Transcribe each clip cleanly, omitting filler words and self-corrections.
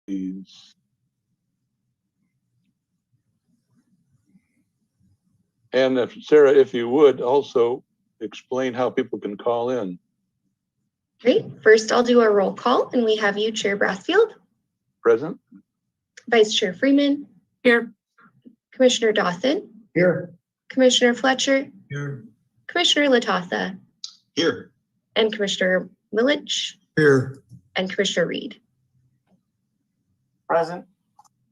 please. And if Sarah, if you would also explain how people can call in. Great. First, I'll do a roll call, and we have you, Chair Brassfield. Present. Vice Chair Freeman. Here. Commissioner Dawson. Here. Commissioner Fletcher. Here. Commissioner Latassa. Here. And Commissioner Milich. Here. And Commissioner Reed. Present.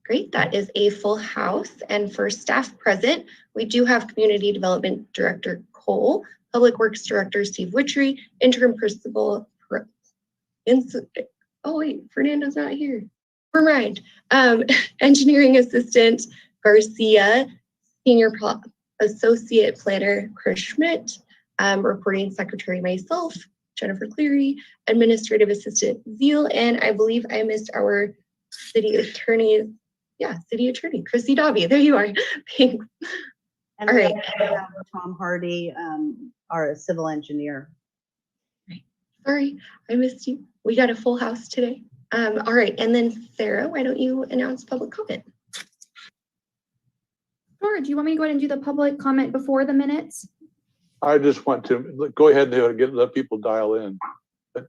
Great. That is a full house. And for staff present, we do have Community Development Director Cole, Public Works Director Steve Witchery, Interim Principal. Oh wait, Fernando's not here. We're right. Engineering Assistant Garcia, Senior Associate Planner Chris Schmidt, Reporting Secretary myself, Jennifer Cleary, Administrative Assistant Zeal, and I believe I missed our City Attorney. Yeah, City Attorney Chrissy Dobby. There you are. Thanks. And All right. we have Tom Hardy, our civil engineer. Sorry, I missed you. We got a full house today. All right, and then Sarah, why don't you announce public comment? Sure. Do you want me to go ahead and do the public comment before the minutes? I just want to go ahead and let people dial in.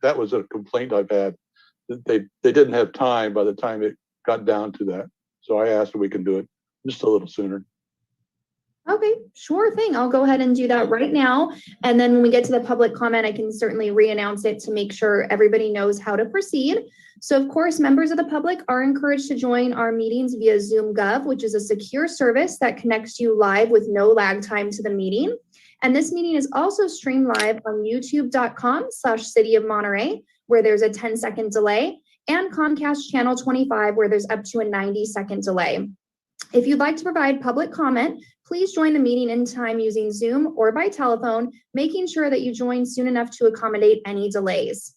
That was a complaint I've had. They didn't have time by the time it got down to that. So I asked if we can do it just a little sooner. Okay, sure thing. I'll go ahead and do that right now. And then when we get to the public comment, I can certainly re-announce it to make sure everybody knows how to proceed. So of course, members of the public are encouraged to join our meetings via Zoom Gov, which is a secure service that connects you live with no lag time to the meeting. And this meeting is also streamed live on youtube.com/City of Monterey, where there's a 10-second delay, and Comcast Channel 25, where there's up to a 90-second delay. If you'd like to provide public comment, please join the meeting in time using Zoom or by telephone, making sure that you join soon enough to accommodate any delays.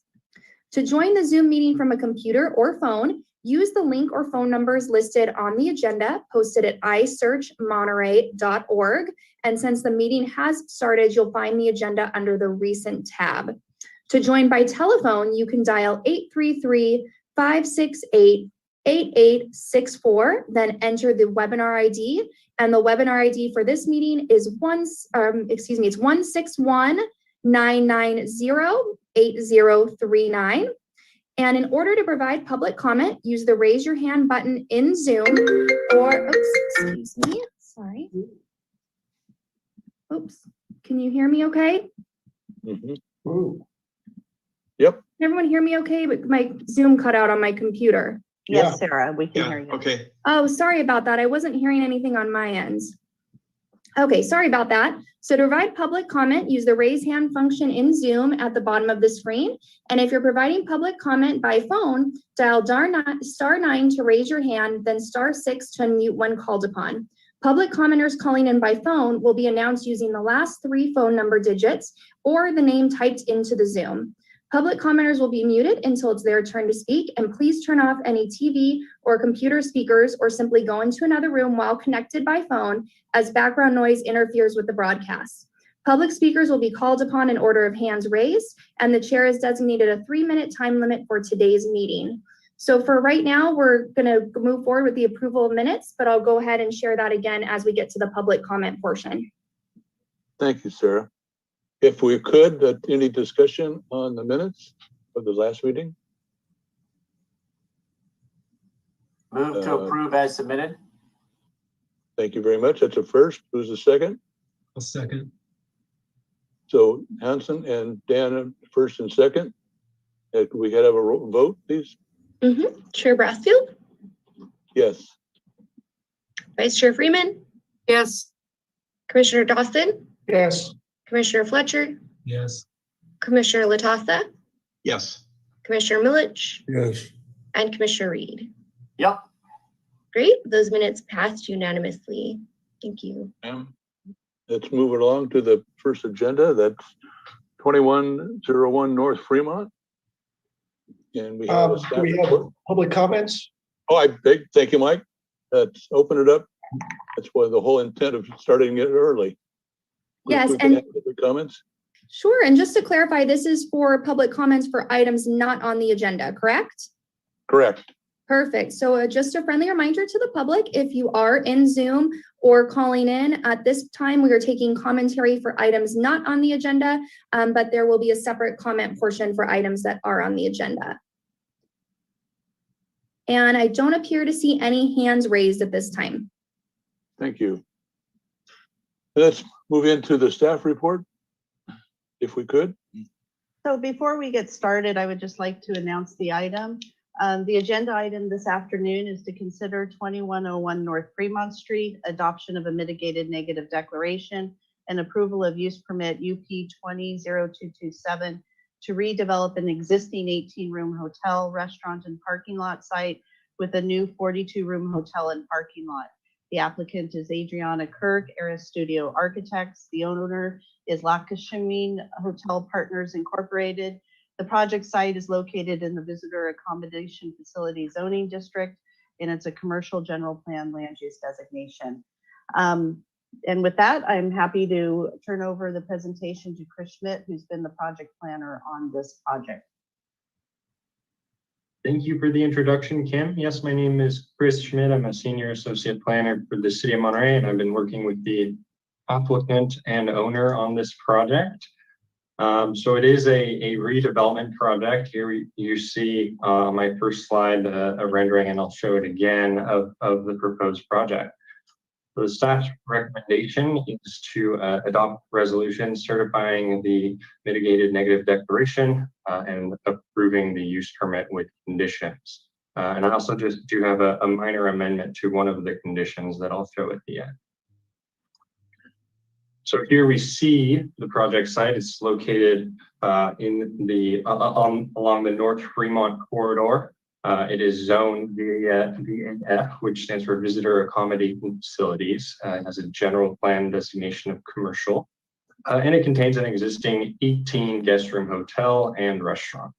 To join the Zoom meeting from a computer or phone, use the link or phone numbers listed on the agenda posted at isearchmonterey.org. And since the meeting has started, you'll find the agenda under the recent tab. To join by telephone, you can dial 833-568-8864, then enter the webinar ID. And the webinar ID for this meeting is it's 161-990-8039. And in order to provide public comment, use the raise your hand button in Zoom or, excuse me, sorry. Oops, can you hear me okay? Mm-hmm. Yep. Can everyone hear me okay? But my Zoom cut out on my computer. Yes, Sarah, we can hear you. Okay. Oh, sorry about that. I wasn't hearing anything on my end. Okay, sorry about that. So to provide public comment, use the raise hand function in Zoom at the bottom of the screen. And if you're providing public comment by phone, dial *9 to raise your hand, then *6 to unmute when called upon. Public commenters calling in by phone will be announced using the last 3 phone number digits or the name typed into the Zoom. Public commenters will be muted until it's their turn to speak, and please turn off any TV or computer speakers or simply go into another room while connected by phone, as background noise interferes with the broadcast. Public speakers will be called upon in order of hands raised, and the chair has designated a 3-minute time limit for today's meeting. So for right now, we're gonna move forward with the approval of minutes, but I'll go ahead and share that again as we get to the public comment portion. Thank you, Sarah. If we could, any discussion on the minutes of the last meeting? Move to approve as submitted. Thank you very much. That's a first. Who's the second? A second. So Hanson and Dan, first and second. Could we have a vote, please? Chair Brassfield. Yes. Vice Chair Freeman. Yes. Commissioner Dawson. Yes. Commissioner Fletcher. Yes. Commissioner Latassa. Yes. Commissioner Milich. Yes. And Commissioner Reed. Yep. Great. Those minutes passed unanimously. Thank you. Let's move it along to the first agenda. That's 2101 North Fremont. And we have do we have public comments? Oh, thank you, Mike. Let's open it up. That's why the whole intent of starting it early. Yes, We can and have the comments. sure. And just to clarify, this is for public comments for items not on the agenda, correct? Correct. Perfect. So just a friendly reminder to the public, if you are in Zoom or calling in at this time, we are taking commentary for items not on the agenda, but there will be a separate comment portion for items that are on the agenda. And I don't appear to see any hands raised at this time. Thank you. Let's move into the staff report, if we could. So before we get started, I would just like to announce the item. The agenda item this afternoon is to consider 2101 North Fremont Street, adoption of a mitigated negative declaration and approval of use permit UP 200227 to redevelop an existing 18-room hotel, restaurant, and parking lot site with a new 42-room hotel and parking lot. The applicant is Adriana Kirk, Eris Studio Architects. The owner is Lakshmi Hotel Partners Incorporated. The project site is located in the Visitor Accommodation Facility Zoning District, and it's a commercial general plan land use designation. And with that, I'm happy to turn over the presentation to Chris Schmidt, who's been the project planner on this project. Thank you for the introduction, Kim. Yes, my name is Chris Schmidt. I'm a senior associate planner for the city of Monterey, and I've been working with the applicant and owner on this project. So it is a redevelopment project. Here you see on my first slide a rendering, and I'll show it again of the proposed project. So the staff's recommendation is to adopt resolution certifying the mitigated negative declaration and approving the use permit with conditions. And I also just do have a minor amendment to one of the conditions that I'll show at the end. So here we see the project site. It's located in the along the North Fremont corridor. It is zoned VAF, which stands for Visitor Accommodation Facilities. It has a general plan designation of commercial, and it contains an existing 18 guest room hotel and restaurant.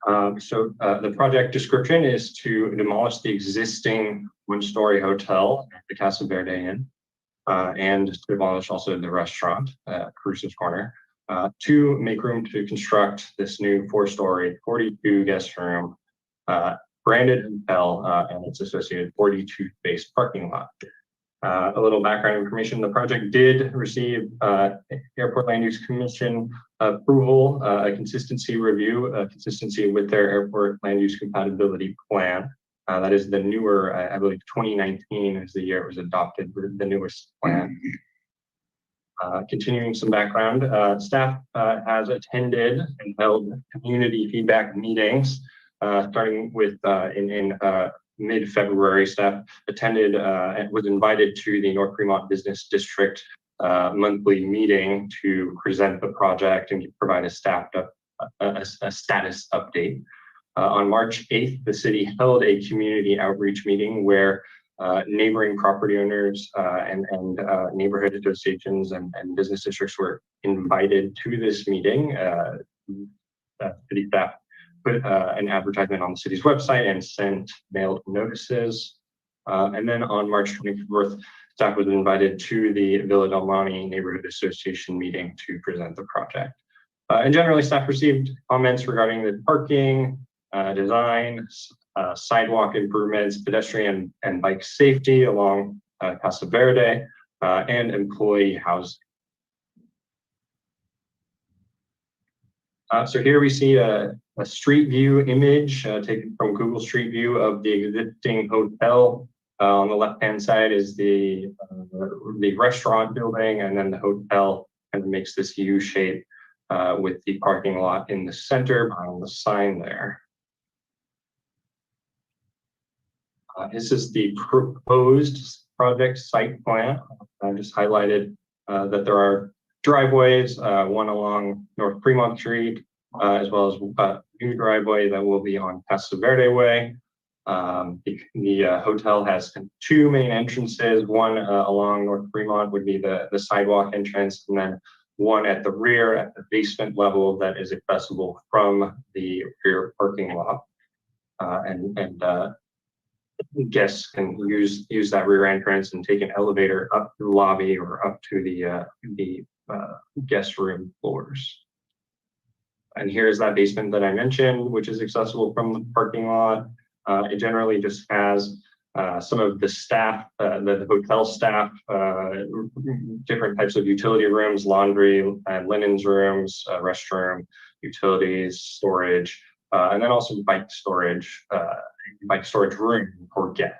The project description is to demolish the existing one-story hotel at the Casa Verde Inn, and to demolish also the restaurant, Cruise's Corner, to make room to construct this new 4-story, 42 guest room, branded hotel, and its associated 42 space parking lot. A little background information: the project did receive Airport Land Use Commission approval, a consistency review, consistency with their airport land use compatibility plan. That is the newer, I believe 2019 is the year it was adopted, the newest plan. Continuing some background, staff has attended and held community feedback meetings, starting with in mid-February. Staff attended and was invited to the North Fremont Business District monthly meeting to present the project and provide a status update. On March 8th, the city held a community outreach meeting where neighboring property owners and neighborhood associations and business districts were invited to this meeting. City staff put an advertisement on the city's website and sent mailed notices. And then on March 24th, staff was invited to the Villa Del Monte Neighborhood Association meeting to present the project. And generally, staff received comments regarding the parking, design, sidewalk improvements, pedestrian and bike safety along Casa Verde, and employee housing. So here we see a street view image taken from Google Street View of the existing hotel. On the left-hand side is the restaurant building, and then the hotel kind of makes this U shape with the parking lot in the center behind the sign there. This is the proposed project site plan. I just highlighted that there are driveways, one along North Fremont Street, as well as a new driveway that will be on Casa Verde Way. The hotel has 2 main entrances. One along North Fremont would be the sidewalk entrance, and then one at the rear at the basement level that is accessible from the rear parking lot. Guests can use that rear entrance and take an elevator up to the lobby or up to the guest room floors. And here's that basement that I mentioned, which is accessible from the parking lot. It generally just has some of the staff, the hotel staff, different types of utility rooms, laundry, linens rooms, restroom, utilities, storage, and then also bike storage room for guests.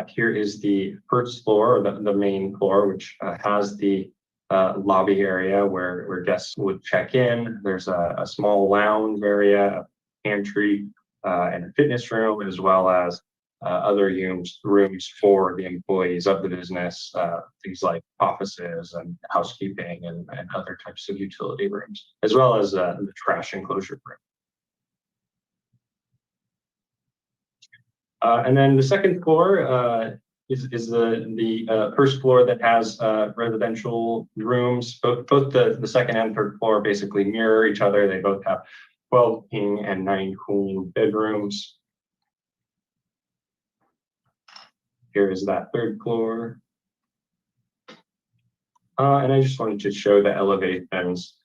Here is the first floor, or the main floor, which has the lobby area where guests would check in. There's a small lounge area, a pantry, and a fitness room, as well as other rooms for the employees of the business, things like offices and housekeeping and other types of utility rooms, as well as the trash enclosure room. And then the second floor is the first floor that has residential rooms. Both the second and third floor basically mirror each other. They both have 12 king and 9 queen bedrooms. Here is that third floor. And I just wanted to show the elevations.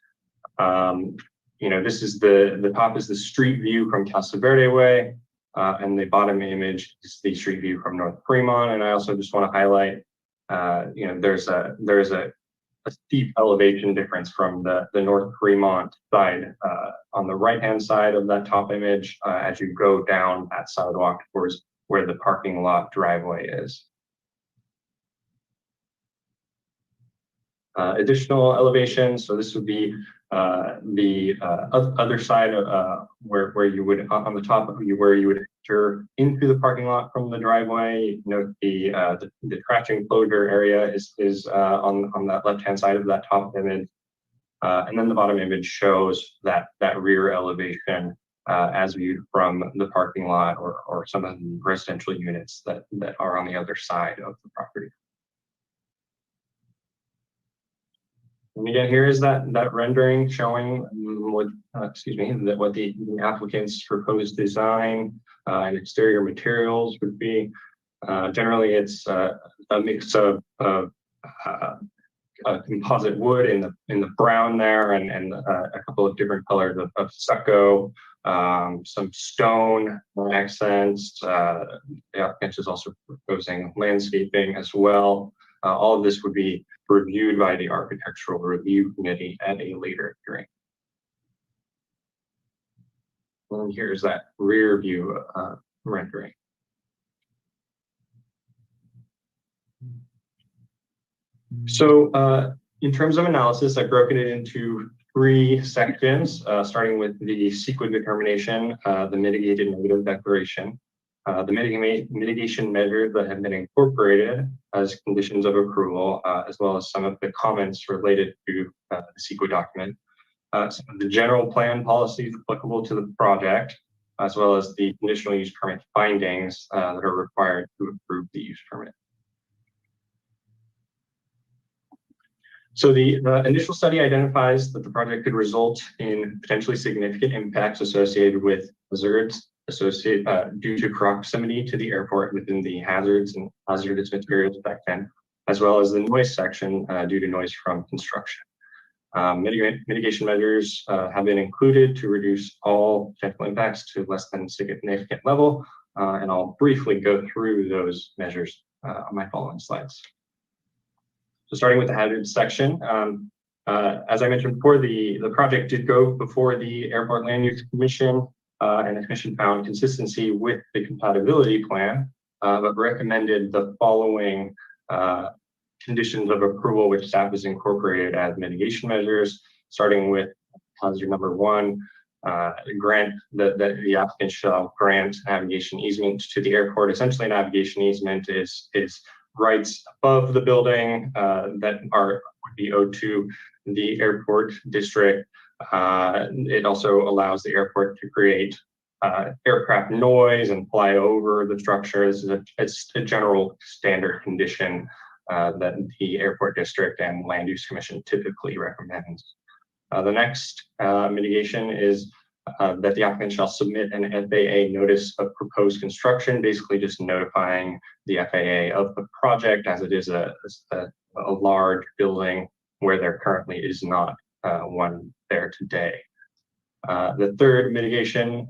This is the top is the street view from Casa Verde Way. And the bottom image is the street view from North Fremont. And I also just want to highlight, there's a steep elevation difference from the North Fremont side on the right-hand side of that top image as you go down that sidewalk towards where the parking lot driveway is. Additional elevation, so this would be the other side of where you would, on the top of where you would enter into the parking lot from the driveway. Note the trash enclosure area is on that left-hand side of that top image. And then the bottom image shows that rear elevation as viewed from the parking lot or some of the residential units that are on the other side of the property. And again, here is that rendering showing what the applicant's proposed design and exterior materials would be. Generally, it's a mix of composite wood in the brown there, and a couple of different colors of stucco, some stone accents. The applicant is also proposing landscaping as well. All of this would be reviewed by the Architectural Review Committee at a later hearing. And here's that rear view rendering. So in terms of analysis, I've broken it into 3 sections, starting with the CEQA determination, the mitigated negative declaration, the mitigation measures that have been incorporated as conditions of approval, as well as some of the comments related to the CEQA document, some of the general plan policies applicable to the project, as well as the conditional use permit findings that are required to approve the use permit. So the initial study identifies that the project could result in potentially significant impacts associated with hazards due to proximity to the airport within the hazards and hazardous materials section, as well as the noise section due to noise from construction. Mitigation measures have been included to reduce all potential impacts to less than significant level, and I'll briefly go through those measures on my following slides. So starting with the hazards section, as I mentioned before, the project did go before the Airport Land Use Commission, and the commission found consistency with the compatibility plan, but recommended the following conditions of approval, which staff has incorporated as mitigation measures, starting with hazard number 1, grant that the applicant shall grant navigation easement to the airport. Essentially, navigation easement is rights above the building that would be owed to the airport district. It also allows the airport to create aircraft noise and fly over the structure. This is a general standard condition that the airport district and land use commission typically recommends. The next mitigation is that the applicant shall submit an FAA notice of proposed construction, basically just notifying the FAA of the project, as it is a large building where there currently is not one there today. The third mitigation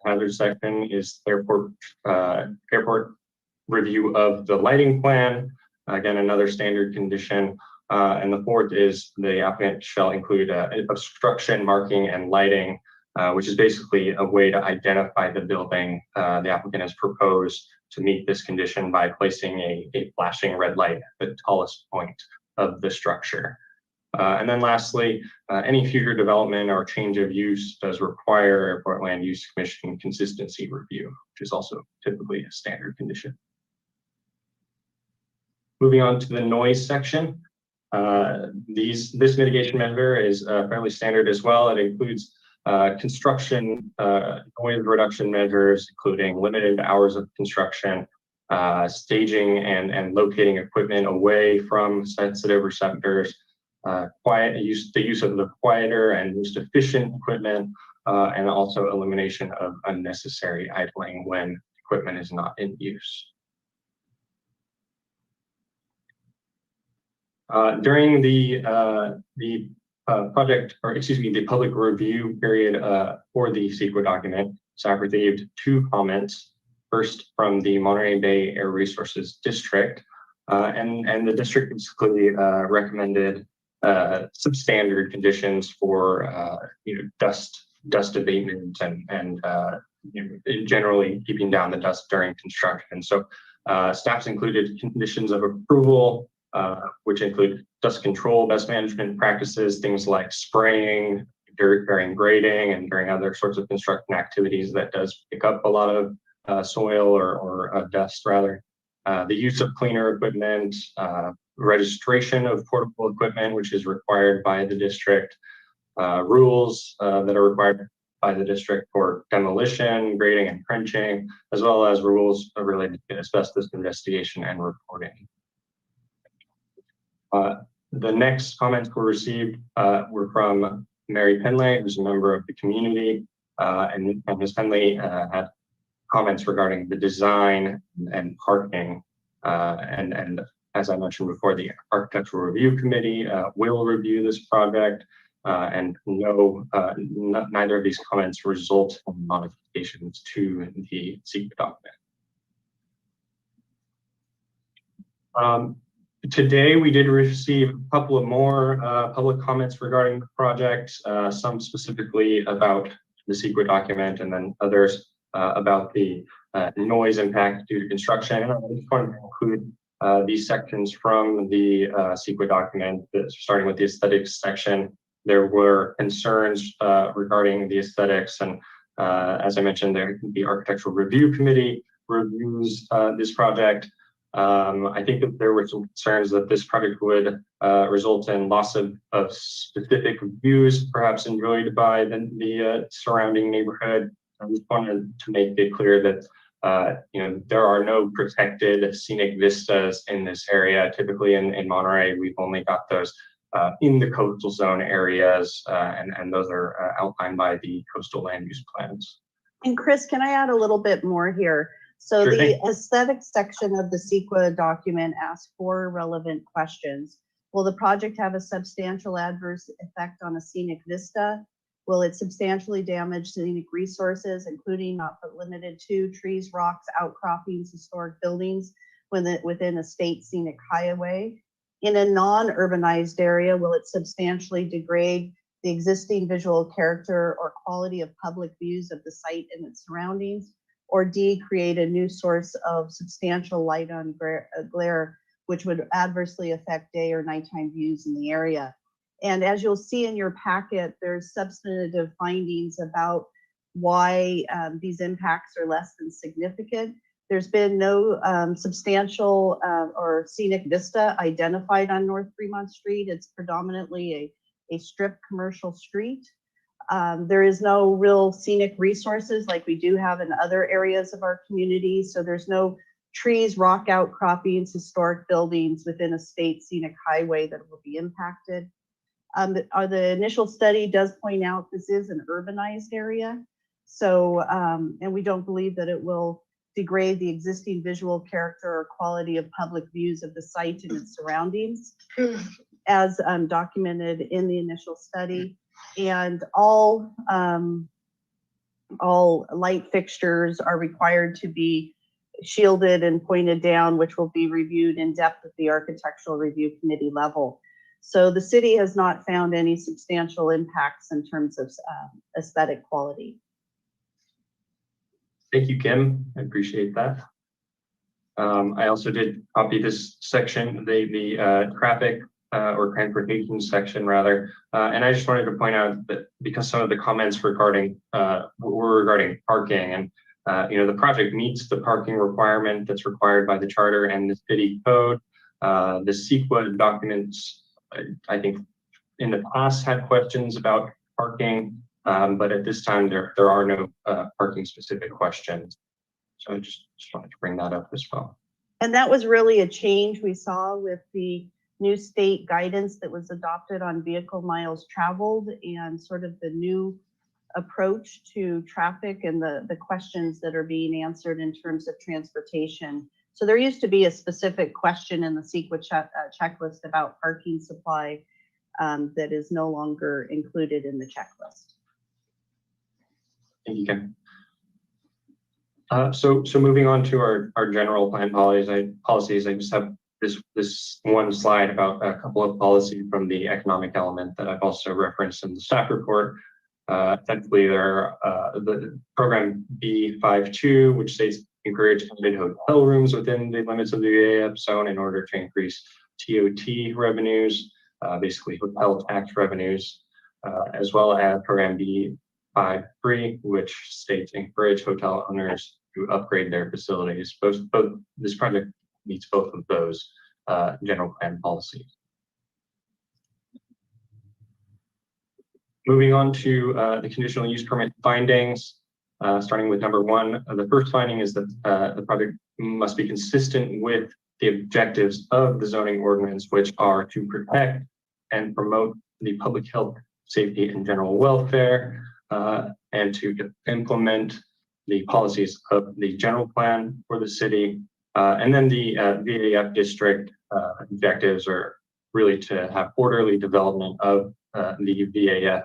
hazard section is airport review of the lighting plan. Again, another standard condition. And the fourth is the applicant shall include obstruction marking and lighting, which is basically a way to identify the building the applicant has proposed to meet this condition by placing a flashing red light at the tallest point of the structure. And then lastly, any future development or change of use does require Airport Land Use Commission consistency review, which is also typically a standard condition. Moving on to the noise section. This mitigation measure is fairly standard as well. It includes construction noise reduction measures, including limited hours of construction, staging and locating equipment away from sensitive receptors, the use of the quieter and most efficient equipment, and also elimination of unnecessary idling when equipment is not in use. During the public review period for the CEQA document, staff received 2 comments. First, from the Monterey Bay Air Resources District, and the district basically recommended substandard conditions for dust abatement and generally keeping down the dust during construction. So staff's included conditions of approval, which include dust control, best management practices, things like spraying during grading and during other sorts of construction activities that does pick up a lot of soil or dust rather. The use of cleaner equipment, registration of portable equipment, which is required by the district, rules that are required by the district for demolition, grading, and trenching, as well as rules related to asbestos investigation and reporting. The next comments were received were from Mary Penley, who's a member of the community, and Ms. Penley had comments regarding the design and parking. And as I mentioned before, the Architectural Review Committee will review this project, and neither of these comments result in modifications to the CEQA document. Today, we did receive a couple of more public comments regarding the project, some specifically about the CEQA document, and then others about the noise impact due to construction. And I just wanted to include these sections from the CEQA document, starting with the aesthetics section. There were concerns regarding the aesthetics, and as I mentioned, the Architectural Review Committee reviews this project. I think that there were some concerns that this project would result in loss of specific views, perhaps enjoyed by the surrounding neighborhood. I just wanted to make it clear that there are no protected scenic vistas in this area. Typically in Monterey, we've only got those in the coastal zone areas, and those are outlined by the coastal land use plans. And Chris, can I add a little bit more here? So Sure the thing. aesthetic section of the CEQA document asks 4 relevant questions. Will the project have a substantial adverse effect on a scenic vista? Will it substantially damage scenic resources, including not but limited to trees, rocks, outcroppings, historic buildings within a state scenic highway? In a non-urbanized area, will it substantially degrade the existing visual character or quality of public views of the site and its surroundings? Or D, create a new source of substantial light on glare, which would adversely affect day or nighttime views in the area? And as you'll see in your packet, there's substantive findings about why these impacts are less than significant. There's been no substantial or scenic vista identified on North Fremont Street. It's predominantly a strip commercial street. There is no real scenic resources like we do have in other areas of our community. So there's no trees, rock outcroppings, historic buildings within a state scenic highway that will be impacted. The initial study does point out this is an urbanized area. So, and we don't believe that it will degrade the existing visual character or quality of public views of the site and its surroundings. as documented in the initial study, and all light fixtures are required to be shielded and pointed down, which will be reviewed in depth at the Architectural Review Committee level. So the city has not found any substantial impacts in terms of aesthetic quality. Thank you, Kim. I appreciate that. I also did copy this section, the traffic or transportation section rather, and I just wanted to point out that because some of the comments regarding were regarding parking, and the project meets the parking requirement that's required by the charter and the city code. The CEQA documents, I think, in the past had questions about parking, but at this time there are no parking specific questions. So I just wanted to bring that up as well. And that was really a change we saw with the new state guidance that was adopted on vehicle miles traveled and sort of the new approach to traffic and the questions that are being answered in terms of transportation. So there used to be a specific question in the CEQA checklist about parking supply that is no longer included in the checklist. Thank you, Kim. So moving on to our general plan policies, I just have this one slide about a couple of policies from the economic element that I've also referenced in the staff report. Essentially, there are the program B52, which states encourage limited hotel rooms within the limits of the VAF zone in order to increase TOT revenues, basically hotel tax revenues, as well as program B53, which states encourage hotel owners to upgrade their facilities. Both this project meets both of those general plan policies. Moving on to the conditional use permit findings, starting with number one. The first finding is that the project must be consistent with the objectives of the zoning ordinance, which are to protect and promote the public health, safety, and general welfare, and to implement the policies of the general plan for the city. And then the VAF district objectives are really to have orderly development of the VAF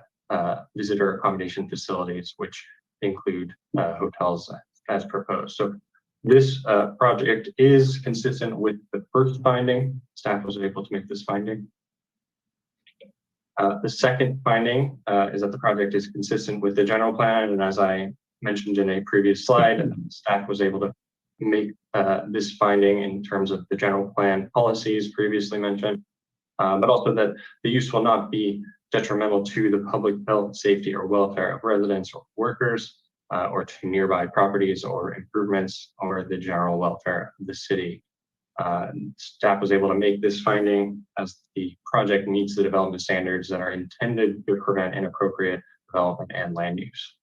visitor accommodation facilities, which include hotels as proposed. So this project is consistent with the first finding. Staff was able to make this finding. The second finding is that the project is consistent with the general plan, and as I mentioned in a previous slide, staff was able to make this finding in terms of the general plan policies previously mentioned, but also that the use will not be detrimental to the public health, safety, or welfare of residents or workers, or to nearby properties or improvements or the general welfare of the city. Staff was able to make this finding as the project meets the development standards that are intended to prevent inappropriate development and land use.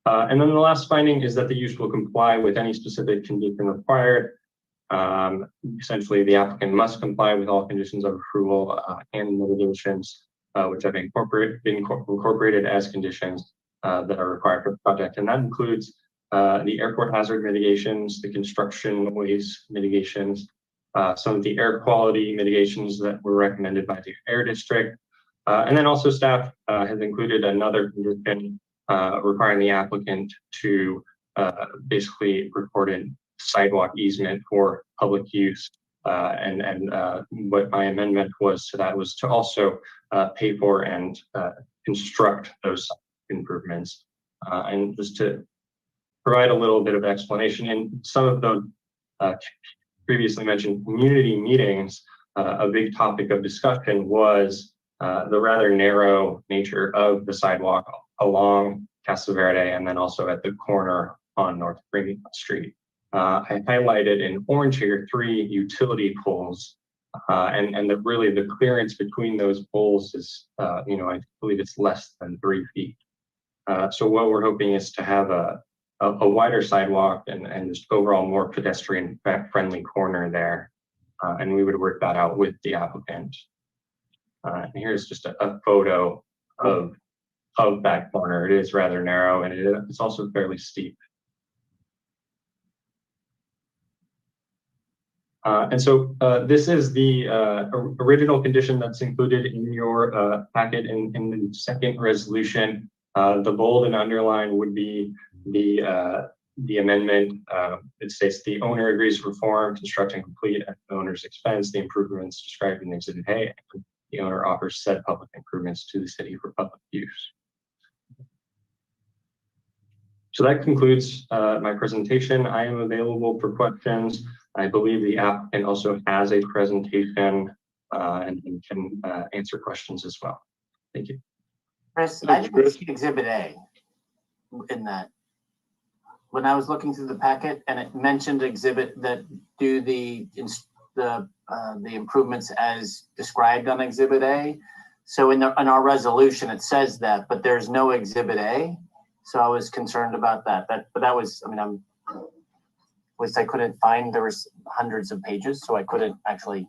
And then the last finding is that the use will comply with any specific condition required. Essentially, the applicant must comply with all conditions of approval and mitigations, which have been incorporated as conditions that are required for the project. And that includes the airport hazard mitigations, the construction waste mitigations, some of the air quality mitigations that were recommended by the air district. And then also staff has included another condition requiring the applicant to basically record a sidewalk easement for public use. And what my amendment was to that was to also pay for and construct those improvements. And just to provide a little bit of explanation, in some of those previously mentioned community meetings, a big topic of discussion was the rather narrow nature of the sidewalk along Casa Verde and then also at the corner on North Fremont Street. I highlighted in orange here 3 utility poles, and really the clearance between those poles is, I believe it's less than 3 feet. So what we're hoping is to have a wider sidewalk and just overall more pedestrian friendly corner there, and we would work that out with the applicant. And here's just a photo of that corner. It is rather narrow and it's also fairly steep. And so this is the original condition that's included in your packet in the second resolution. The bold and underline would be the amendment. It states the owner agrees to perform, construct, and complete at the owner's expense the improvements described in Exhibit A. And the owner offers said public improvements to the city for public use. So that concludes my presentation. I am available for questions. I believe the applicant also has a presentation and can answer questions as well. Thank you. Chris, I didn't see Exhibit A in that. When I was looking through the packet and it mentioned exhibit that do the improvements as described on Exhibit A. So in our resolution, it says that, but there's no Exhibit A. So I was concerned about that. But that was, I mean, I couldn't find, there was hundreds of pages, so I couldn't actually,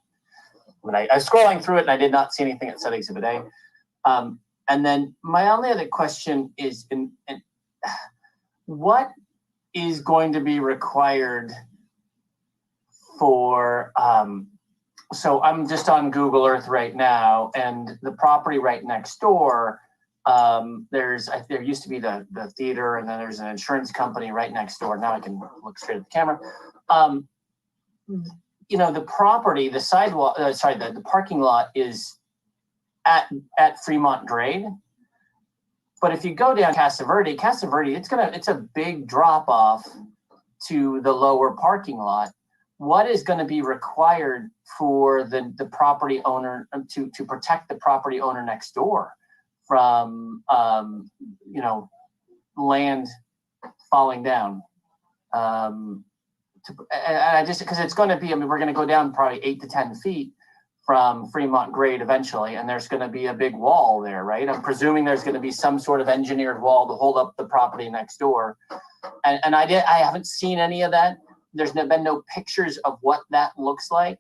when I was scrolling through it and I did not see anything that said Exhibit A. And then my only other question is, what is going to be required for, so I'm just on Google Earth right now, and the property right next door, there used to be the theater, and then there's an insurance company right next door. Now I can look straight at the camera. You know, the property, the sidewalk, the parking lot is at Fremont grade. But if you go down Casa Verde, it's a big drop off to the lower parking lot. What is going to be required for the property owner to protect the property owner next door from you know, land falling down? I just, because it's going to be, I mean, we're going to go down probably 8 to 10 feet from Fremont grade eventually, and there's going to be a big wall there, right? I'm presuming there's going to be some sort of engineered wall to hold up the property next door. And I haven't seen any of that. There's been no pictures of what that looks like.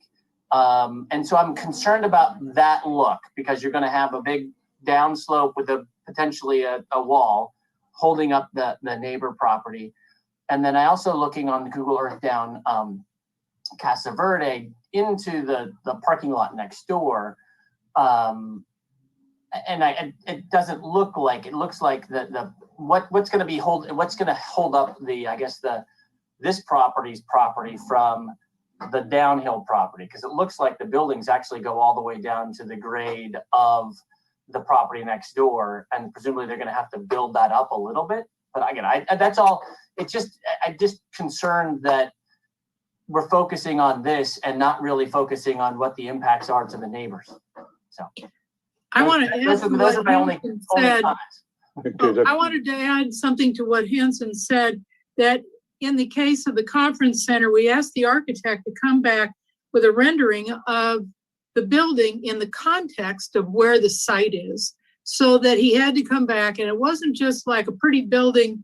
And so I'm concerned about that look, because you're going to have a big downslope with potentially a wall holding up the neighbor property. And then I also, looking on Google Earth down Casa Verde into the parking lot next door, and it doesn't look like, it looks like what's going to hold up this property from the downhill property, because it looks like the buildings actually go all the way down to the grade of the property next door, and presumably they're going to have to build that up a little bit. But again, that's all. I'm just concerned that we're focusing on this and not really focusing on what the impacts are to the neighbors. So I want to add those are my only comments. I wanted to add something to what Hanson said, that in the case of the conference center, we asked the architect to come back with a rendering of the building in the context of where the site is, so that he had to come back, and it wasn't just like a pretty building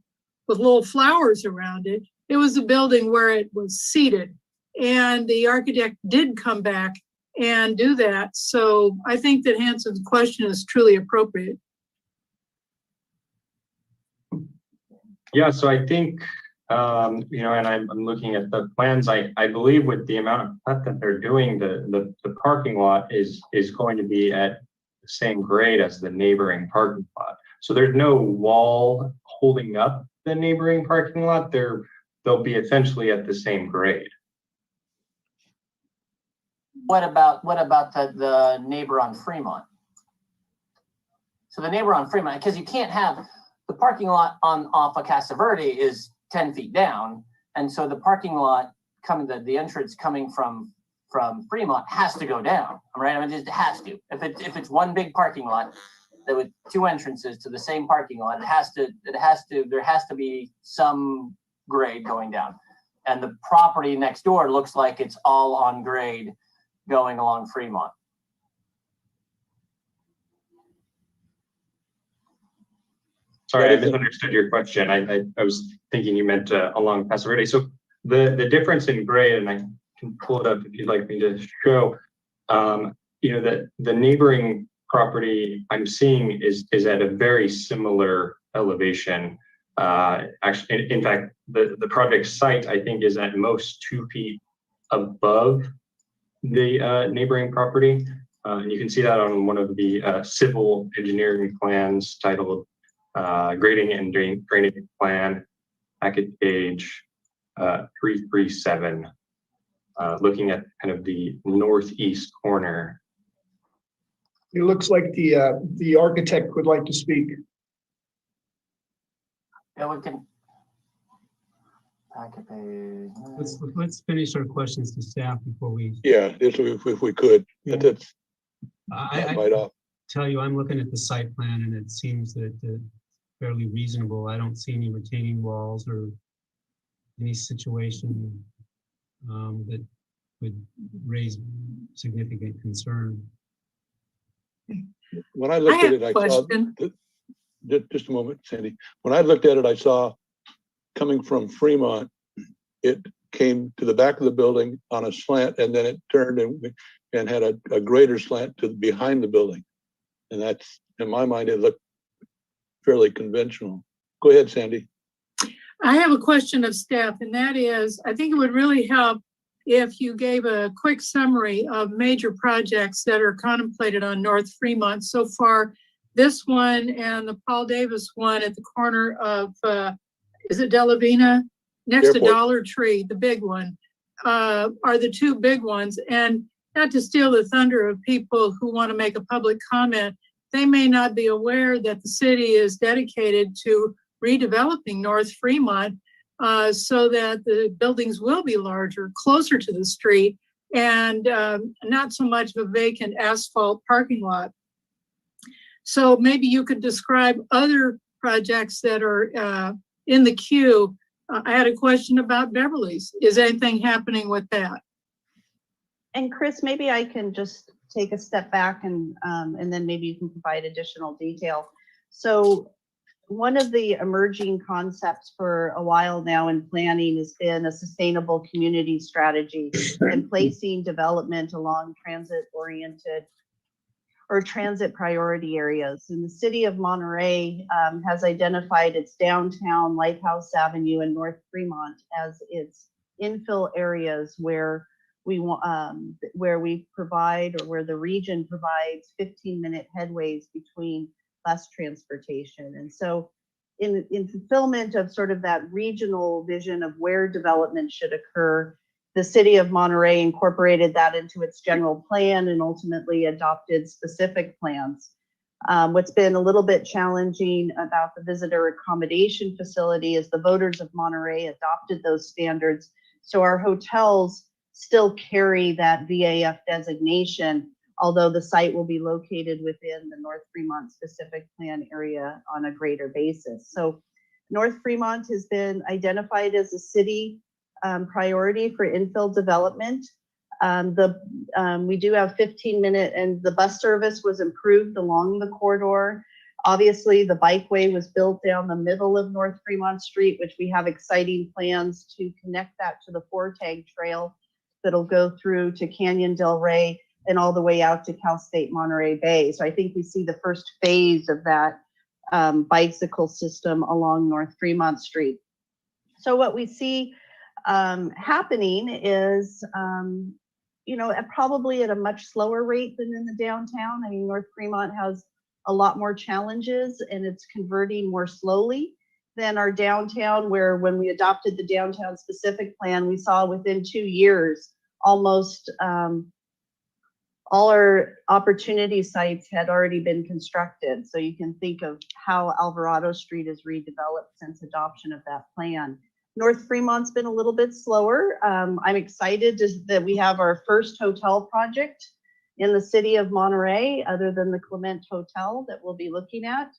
with little flowers around it. It was a building where it was seated, and the architect did come back and do that. So I think that Hanson's question is truly appropriate. Yeah, so I think, you know, and I'm looking at the plans, I believe with the amount of cut that they're doing, the parking lot is going to be at the same grade as the neighboring parking lot. So there's no wall holding up the neighboring parking lot. They'll be essentially at the same grade. What about the neighbor on Fremont? So the neighbor on Fremont, because you can't have the parking lot off of Casa Verde is 10 feet down, and so the parking lot the entrance coming from Fremont has to go down, right? I mean, it has to. If it's one big parking lot with two entrances to the same parking lot, there has to be some grade going down, and the property next door looks like it's all on grade going along Fremont. Sorry, I misunderstood your question. I was thinking you meant along Casa Verde. So the difference in grade, and I can pull it up if you'd like me to show, you know, that the neighboring property I'm seeing is at a very similar elevation. Actually, in fact, the project site, I think, is at most 2 feet above the neighboring property. You can see that on one of the civil engineering plans titled Grading and Drainage Plan, packet page 337, looking at kind of the northeast corner. It looks like the architect would like to speak. Yeah, we can. Packet page. Let's finish our questions to staff before we. Yeah, if we could. Yeah. That's I right off. tell you, I'm looking at the site plan and it seems that fairly reasonable. I don't see any retaining walls or any situation that would raise significant concern. When I I looked at have it, a I saw, question. just a moment, Sandy. When I looked at it, I saw coming from Fremont, it came to the back of the building on a slant and then it turned and had a greater slant to behind the building. And that's, in my mind, it looked fairly conventional. Go ahead, Sandy. I have a question of staff, and that is, I think it would really help if you gave a quick summary of major projects that are contemplated on North Fremont so far. This one and the Paul Davis one at the corner of, is it Delavina? Next to Airport. Dollar Tree, the big one, are the two big ones. And not to steal the thunder of people who want to make a public comment, they may not be aware that the city is dedicated to redeveloping North Fremont so that the buildings will be larger, closer to the street, and not so much of a vacant asphalt parking lot. So maybe you could describe other projects that are in the queue. I had a question about Beverly's. Is anything happening with that? And Chris, maybe I can just take a step back and then maybe you can provide additional detail. So one of the emerging concepts for a while now in planning has been a sustainable community strategy and placing development along transit-oriented or transit priority areas. And the city of Monterey has identified its downtown, Lighthouse Avenue, and North Fremont as its infill areas where we provide, or where the region provides 15-minute headways between bus transportation. And so in fulfillment of sort of that regional vision of where development should occur, the city of Monterey incorporated that into its general plan and ultimately adopted specific plans. What's been a little bit challenging about the visitor accommodation facility is the voters of Monterey adopted those standards. So our hotels still carry that VAF designation, although the site will be located within the North Fremont specific plan area on a greater basis. So North Fremont has been identified as a city priority for infill development. We do have 15-minute, and the bus service was improved along the corridor. Obviously, the bikeway was built down the middle of North Fremont Street, which we have exciting plans to connect that to the Four-Tag Trail that'll go through to Canyon Del Rey and all the way out to Cal State Monterey Bay. So I think we see the first phase of that bicycle system along North Fremont Street. So what we see happening is, probably at a much slower rate than in the downtown. I mean, North Fremont has a lot more challenges and it's converting more slowly than our downtown, where when we adopted the downtown specific plan, we saw within 2 years, almost all our opportunity sites had already been constructed. So you can think of how Alvarado Street is redeveloped since adoption of that plan. North Fremont's been a little bit slower. I'm excited that we have our first hotel project in the city of Monterey, other than the Clement Hotel, that we'll be looking at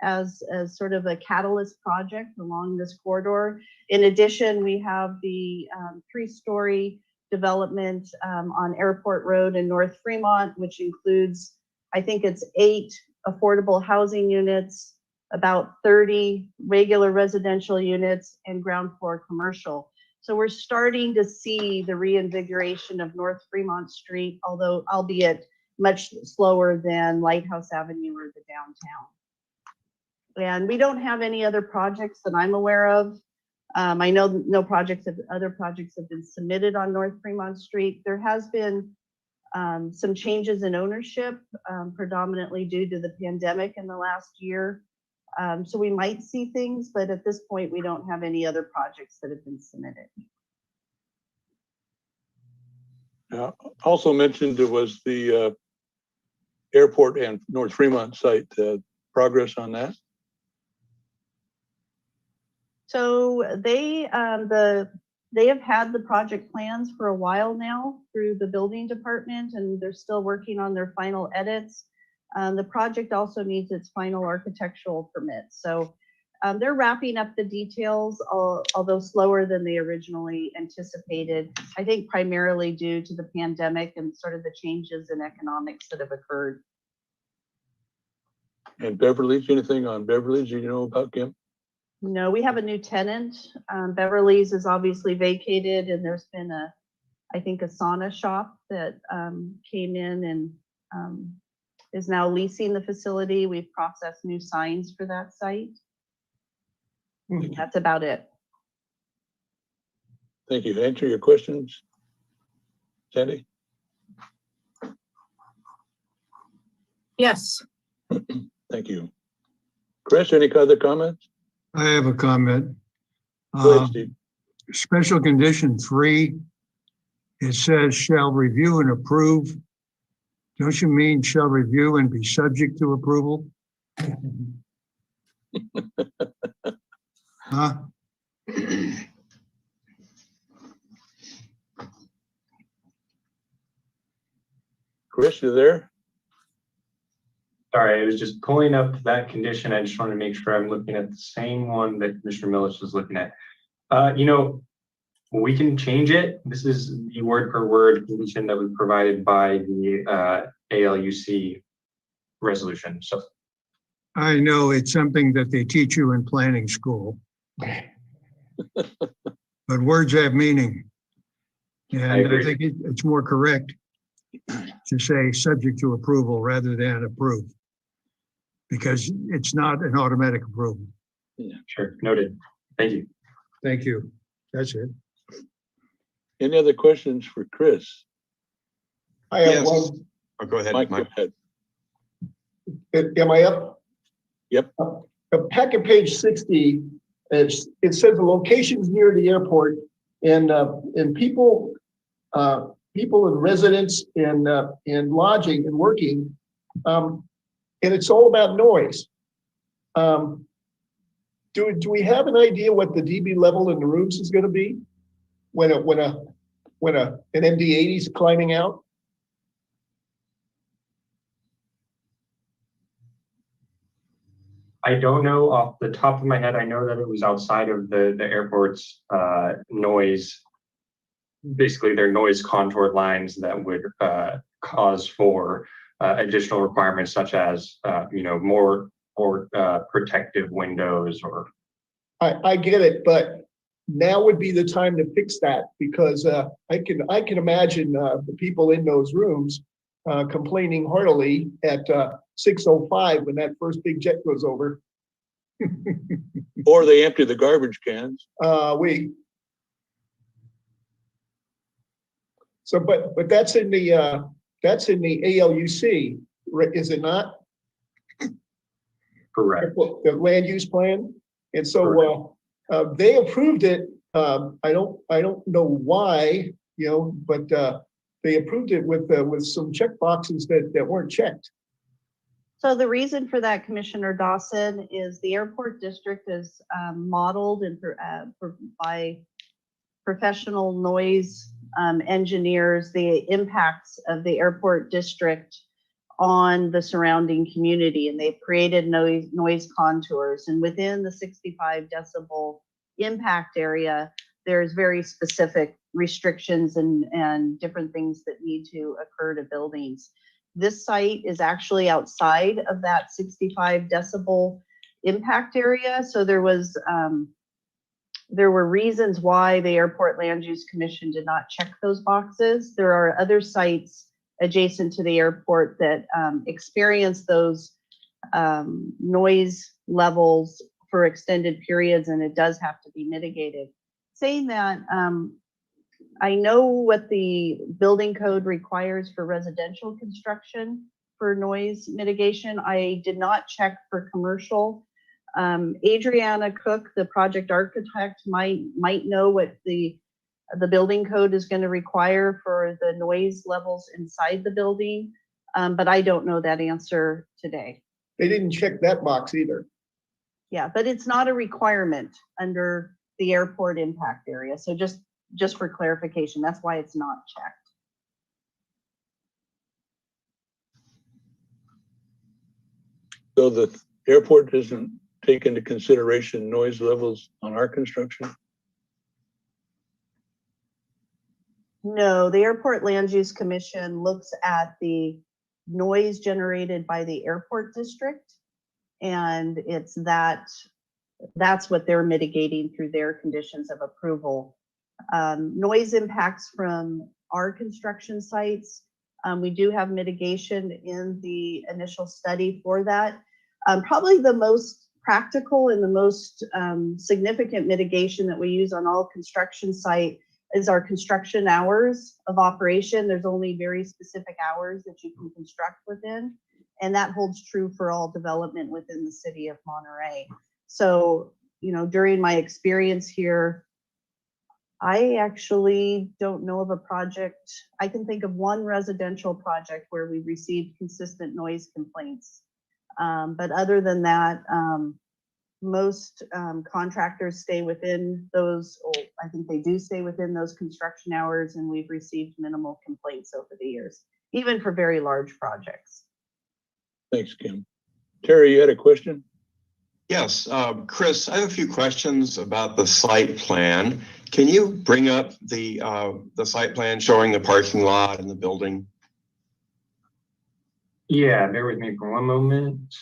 as sort of a catalyst project along this corridor. In addition, we have the 3-story development on Airport Road in North Fremont, which includes, I think it's 8 affordable housing units, about 30 regular residential units, and ground floor commercial. So we're starting to see the reinvigoration of North Fremont Street, although albeit much slower than Lighthouse Avenue or the downtown. And we don't have any other projects that I'm aware of. I know other projects have been submitted on North Fremont Street. There has been some changes in ownership, predominantly due to the pandemic in the last year. So we might see things, but at this point, we don't have any other projects that have been submitted. Also mentioned was the airport and North Fremont site, progress on that. So they have had the project plans for a while now through the building department, and they're still working on their final edits. The project also needs its final architectural permit. So they're wrapping up the details, although slower than they originally anticipated, I think primarily due to the pandemic and sort of the changes in economics that have occurred. And Beverly's, anything on Beverly's you know about, Kim? No, we have a new tenant. Beverly's is obviously vacated, and there's been I think a sauna shop that came in and is now leasing the facility. We've processed new signs for that site. That's about it. Thank you. Answer your questions, Sandy? Yes. Thank you. Chris, any other comments? I have a comment. Go ahead, Steve. Special condition 3, it says shall review and approve. Don't you mean shall review and be subject to approval? Huh? Chris, you there? Sorry, I was just pulling up that condition. I just wanted to make sure I'm looking at the same one that Commissioner Millis was looking at. You know, we can change it. This is the word per word condition that was provided by the ALUC resolution. So I know it's something that they teach you in planning school. But words have meaning. And I think it's more correct to say subject to approval rather than approved, because it's not an automatic approval. yeah, sure, noted. Thank you. Thank you. That's it. Any other questions for Chris? I have Yes. one. Oh, go ahead, Mike, go Mike. ahead. Am I up? Yep. Packet page 60, it says the locations near the airport and people and residents and lodging and working, and it's all about noise. Do we have an idea what the dB level in the rooms is going to be when an MD-80 is climbing out? I don't know off the top of my head. I know that it was outside of the airport's noise, basically their noise contour lines that would cause for additional requirements such as more protective windows or. I get it, but now would be the time to fix that, because I can imagine the people in those rooms complaining heartily at 6:05 when that first big jet goes over. Or they empty the garbage cans. So, but that's in the ALUC, is it not? Correct. The land use plan, and so they approved it. I don't know why, but they approved it with some check boxes that weren't checked. So the reason for that, Commissioner Dawson, is the airport district is modeled and by professional noise engineers, the impacts of the airport district on the surrounding community, and they've created noise contours. And within the 65 decibel impact area, there's very specific restrictions and different things that need to occur to buildings. This site is actually outside of that 65 decibel impact area. So there were reasons why the Airport Land Use Commission did not check those boxes. There are other sites adjacent to the airport that experience those noise levels for extended periods, and it does have to be mitigated. Saying that, I know what the building code requires for residential construction for noise mitigation. I did not check for commercial. Adriana Cook, the project architect, might know what the building code is going to require for the noise levels inside the building, but I don't know that answer today. They didn't check that box either. Yeah, but it's not a requirement under the airport impact area. So just for clarification, that's why it's not checked. So the airport doesn't take into consideration noise levels on our construction? No, the Airport Land Use Commission looks at the noise generated by the airport district, and that's what they're mitigating through their conditions of approval. Noise impacts from our construction sites, we do have mitigation in the initial study for that. Probably the most practical and the most significant mitigation that we use on all construction site is our construction hours of operation. There's only very specific hours that you can construct within, and that holds true for all development within the city of Monterey. So, you know, during my experience here, I actually don't know of a project. I can think of one residential project where we received consistent noise complaints. But other than that, most contractors stay within those, or I think they do stay within those construction hours, and we've received minimal complaints over the years, even for very large projects. Thanks, Kim. Terry, you had a question? Yes, Chris, I have a few questions about the site plan. Can you bring up the site plan showing the parking lot and the building? Yeah, bear with me for one moment.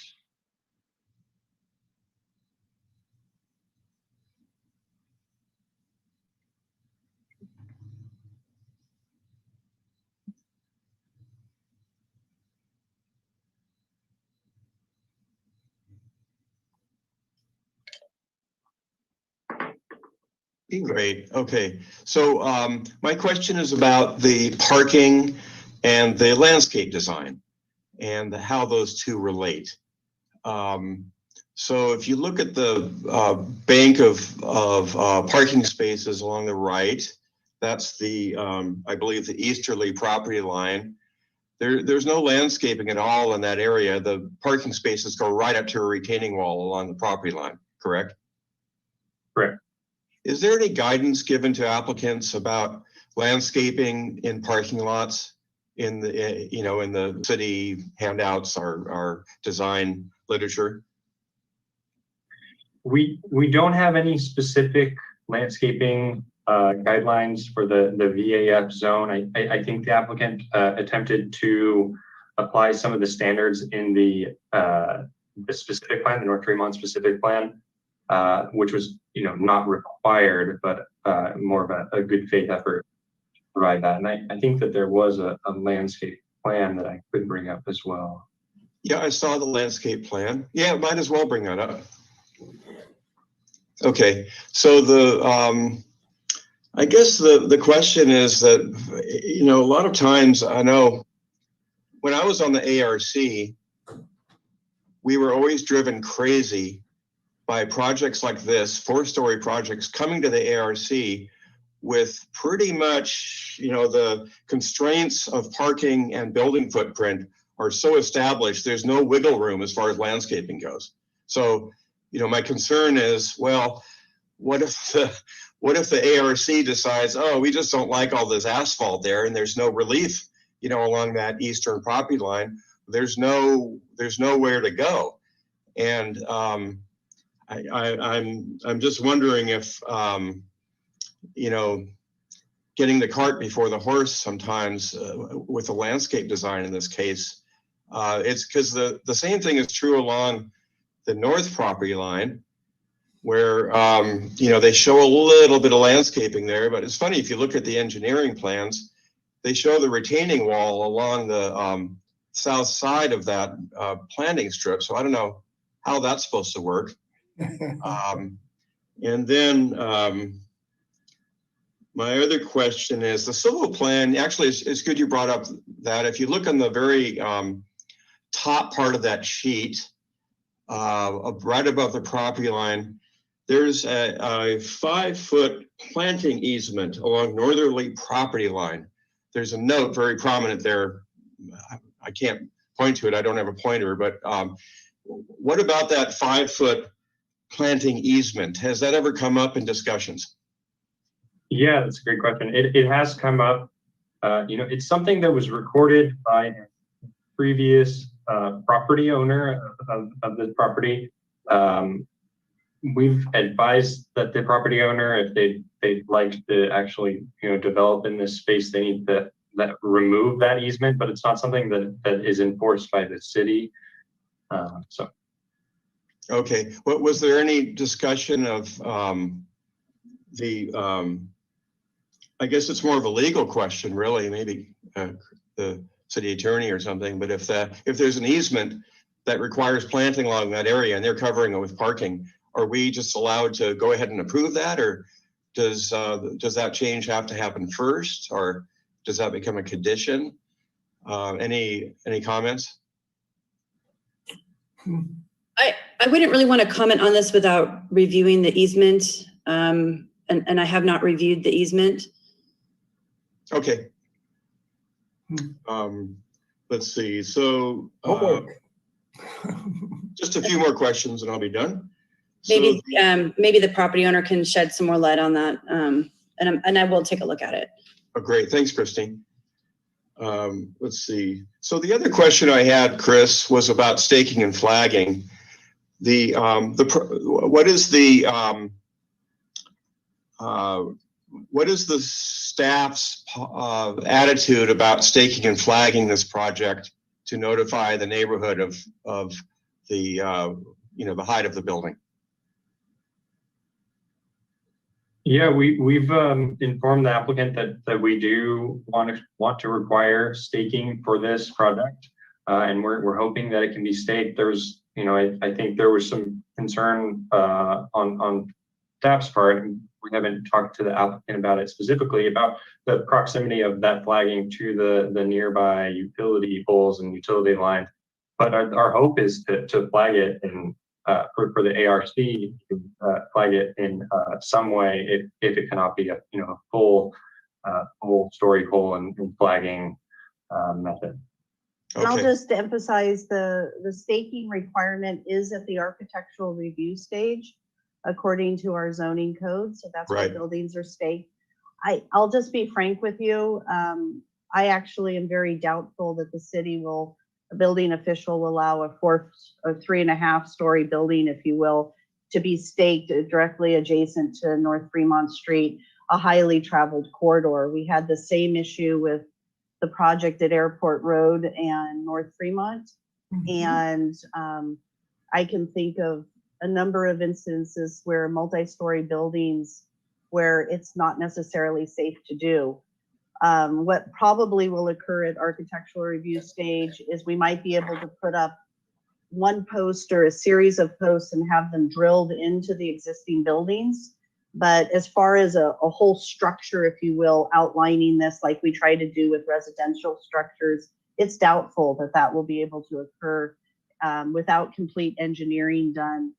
Great. Okay. So my question is about the parking and the landscape design and how those two relate. So if you look at the bank of parking spaces along the right, that's the, I believe, the easterly property line. There's no landscaping at all in that area. The parking spaces go right up to a retaining wall along the property line, correct? Correct. Is there any guidance given to applicants about landscaping in parking lots in the, you know, in the city handouts or design literature? We don't have any specific landscaping guidelines for the VAF zone. I think the applicant attempted to apply some of the standards in the specific plan, the North Tremont specific plan, which was, you know, not required, but more of a good faith effort to provide that. And I think that there was a landscape plan that I could bring up as well. Yeah, I saw the landscape plan. Yeah, might as well bring that up. Okay, so the I guess the question is that, you know, a lot of times I know when I was on the ARC, we were always driven crazy by projects like this, 4-story projects coming to the ARC with pretty much, you know, the constraints of parking and building footprint are so established, there's no wiggle room as far as landscaping goes. So, you know, my concern is, well, what if the ARC decides, oh, we just don't like all this asphalt there and there's no relief, you know, along that eastern property line, there's nowhere to go. And I'm just wondering if, you know, getting the cart before the horse sometimes with the landscape design in this case, it's because the same thing is true along the north property line where, you know, they show a little bit of landscaping there, but it's funny, if you look at the engineering plans, they show the retaining wall along the south side of that planting strip. So I don't know how that's supposed to work. And then My other question is the civil plan. Actually, it's good you brought up that. If you look on the very top part of that sheet, right above the property line, there's a 5-foot planting easement along northerly property line. There's a note very prominent there. I can't point to it. I don't have a pointer, but what about that 5-foot planting easement? Has that ever come up in discussions? Yeah, that's a great question. It has come up. It's something that was recorded by a previous property owner of the property. We've advised that the property owner, if they'd like to actually develop in this space, they need to remove that easement, but it's not something that is enforced by the city. Okay. Was there any discussion of I guess it's more of a legal question, really, maybe the city attorney or something, but if there's an easement that requires planting along that area and they're covering it with parking, are we just allowed to go ahead and approve that, or does that change have to happen first, or does that become a condition? Any comments? I wouldn't really want to comment on this without reviewing the easement, and I have not reviewed the easement. Okay. Let's see. So just a few more questions and I'll be done. Maybe maybe the property owner can shed some more light on that, and I will take a look at it. Oh, great. Thanks, Christine. Let's see. So the other question I had, Chris, was about staking and flagging. What is the staff's attitude about staking and flagging this project to notify the neighborhood of the the height of the building? Yeah, we've informed the applicant that we do want to require staking for this project, and we're hoping that it can be staked. There's, I think there was some concern on staff's part, and we haven't talked to the applicant about it specifically, about the proximity of that flagging to the nearby utility poles and utility lines. But our hope is to flag it in for the ARC, flag it in some way if it cannot be a full story pole and flagging method. And I'll just emphasize the staking requirement is at the architectural review stage, according to our zoning code. So that's why buildings are staked. I'll just be frank with you. I actually am very doubtful that the city a building official will allow a 3.5 story building, if you will, to be staked directly adjacent to North Fremont Street, a highly traveled corridor. We had the same issue with the project at Airport Road and North Fremont. And I can think of a number of instances where multi-story buildings where it's not necessarily safe to do. What probably will occur at architectural review stage is we might be able to put up one post or a series of posts and have them drilled into the existing buildings. But as far as a whole structure, if you will, outlining this like we try to do with residential structures, it's doubtful that will be able to occur without complete engineering done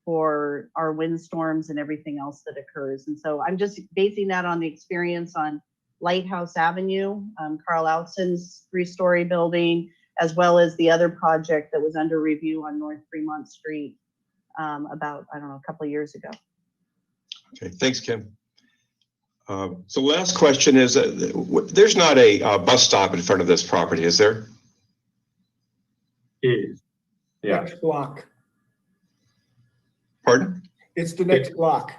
for our windstorms and everything else that occurs. And so I'm just basing that on the experience on Lighthouse Avenue, Carl Outson's 3-story building, as well as the other project that was under review on North Fremont Street about, I don't know, a couple of years ago. Okay, thanks, Kim. So last question is, there's not a bus stop in front of this property, is there? Is. Yeah. Next block. Pardon? It's the next block.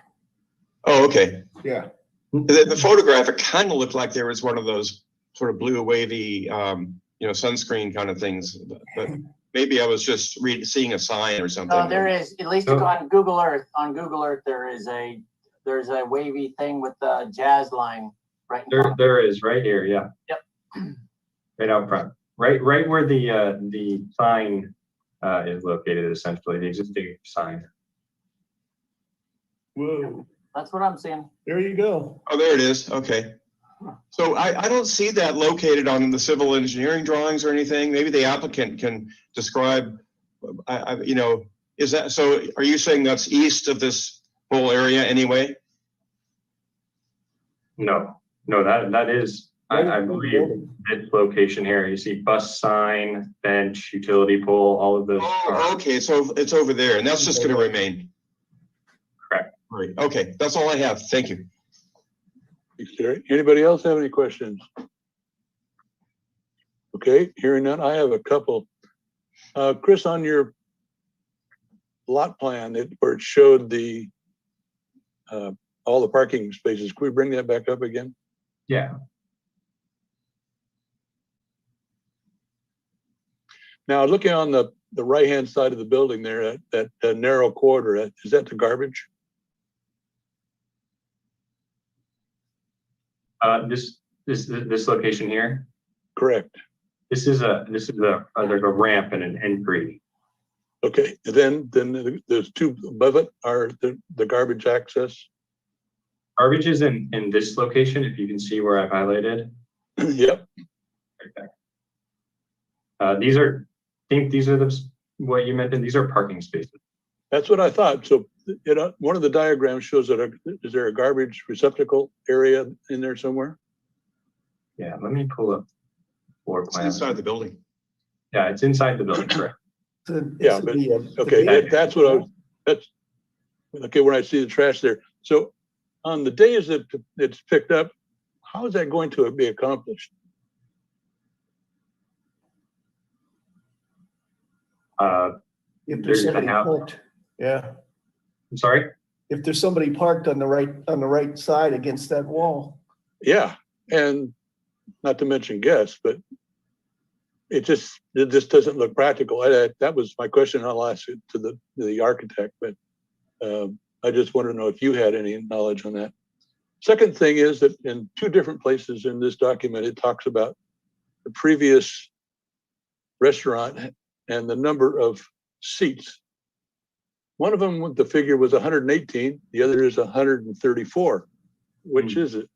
Oh, okay. Yeah. The photograph, it kind of looked like there was one of those sort of blue wavy, sunscreen kind of things, but maybe I was just seeing a sign or something. Oh, there is, at least on Google Earth. On Google Earth, there's a wavy thing with the jazz line right there. There is right here. Yeah. Yep. Right out front. Right where the sign is located, essentially the existing sign. Whoa. That's what I'm seeing. There you go. Oh, there it is. Okay. So I don't see that located on the civil engineering drawings or anything. Maybe the applicant can describe, you know, is that, so are you saying that's east of this whole area anyway? No, that is, I believe this location here, you see bus sign, bench, utility pole, all of those. Oh, okay, so it's over there and that's just gonna remain. Correct. Right, okay, that's all I have. Thank you. Thanks, Terry. Anybody else have any questions? Okay, hearing none, I have a couple. Chris, on your lot plan, where it showed the all the parking spaces, can we bring that back up again? Yeah. Now, looking on the right-hand side of the building there, that narrow corridor, is that the garbage? This location here. Correct. This is there's a ramp and an entry. Okay, and then there's two above it are the garbage access. Garbage is in this location, if you can see where I've highlighted. Yep. Right there. These are, I think these are what you mentioned. These are parking spaces. That's what I thought. So, you know, one of the diagrams shows that is there a garbage receptacle area in there somewhere? Yeah, let me pull up floor It's plan. inside the building. Yeah, it's inside the building, correct. Yeah, but okay, that's what I was. That's okay. When I see the trash there, so on the days that it's picked up, how is that going to be accomplished? If there's somebody now. parked, yeah. I'm sorry. If there's somebody parked on the right side against that wall. Yeah, and not to mention guests, but it just doesn't look practical. That was my question. I'll ask it to the architect, but I just want to know if you had any knowledge on that. Second thing is that in two different places in this document, it talks about the previous restaurant and the number of seats. One of them, the figure was 118. The other is 134. Which is it?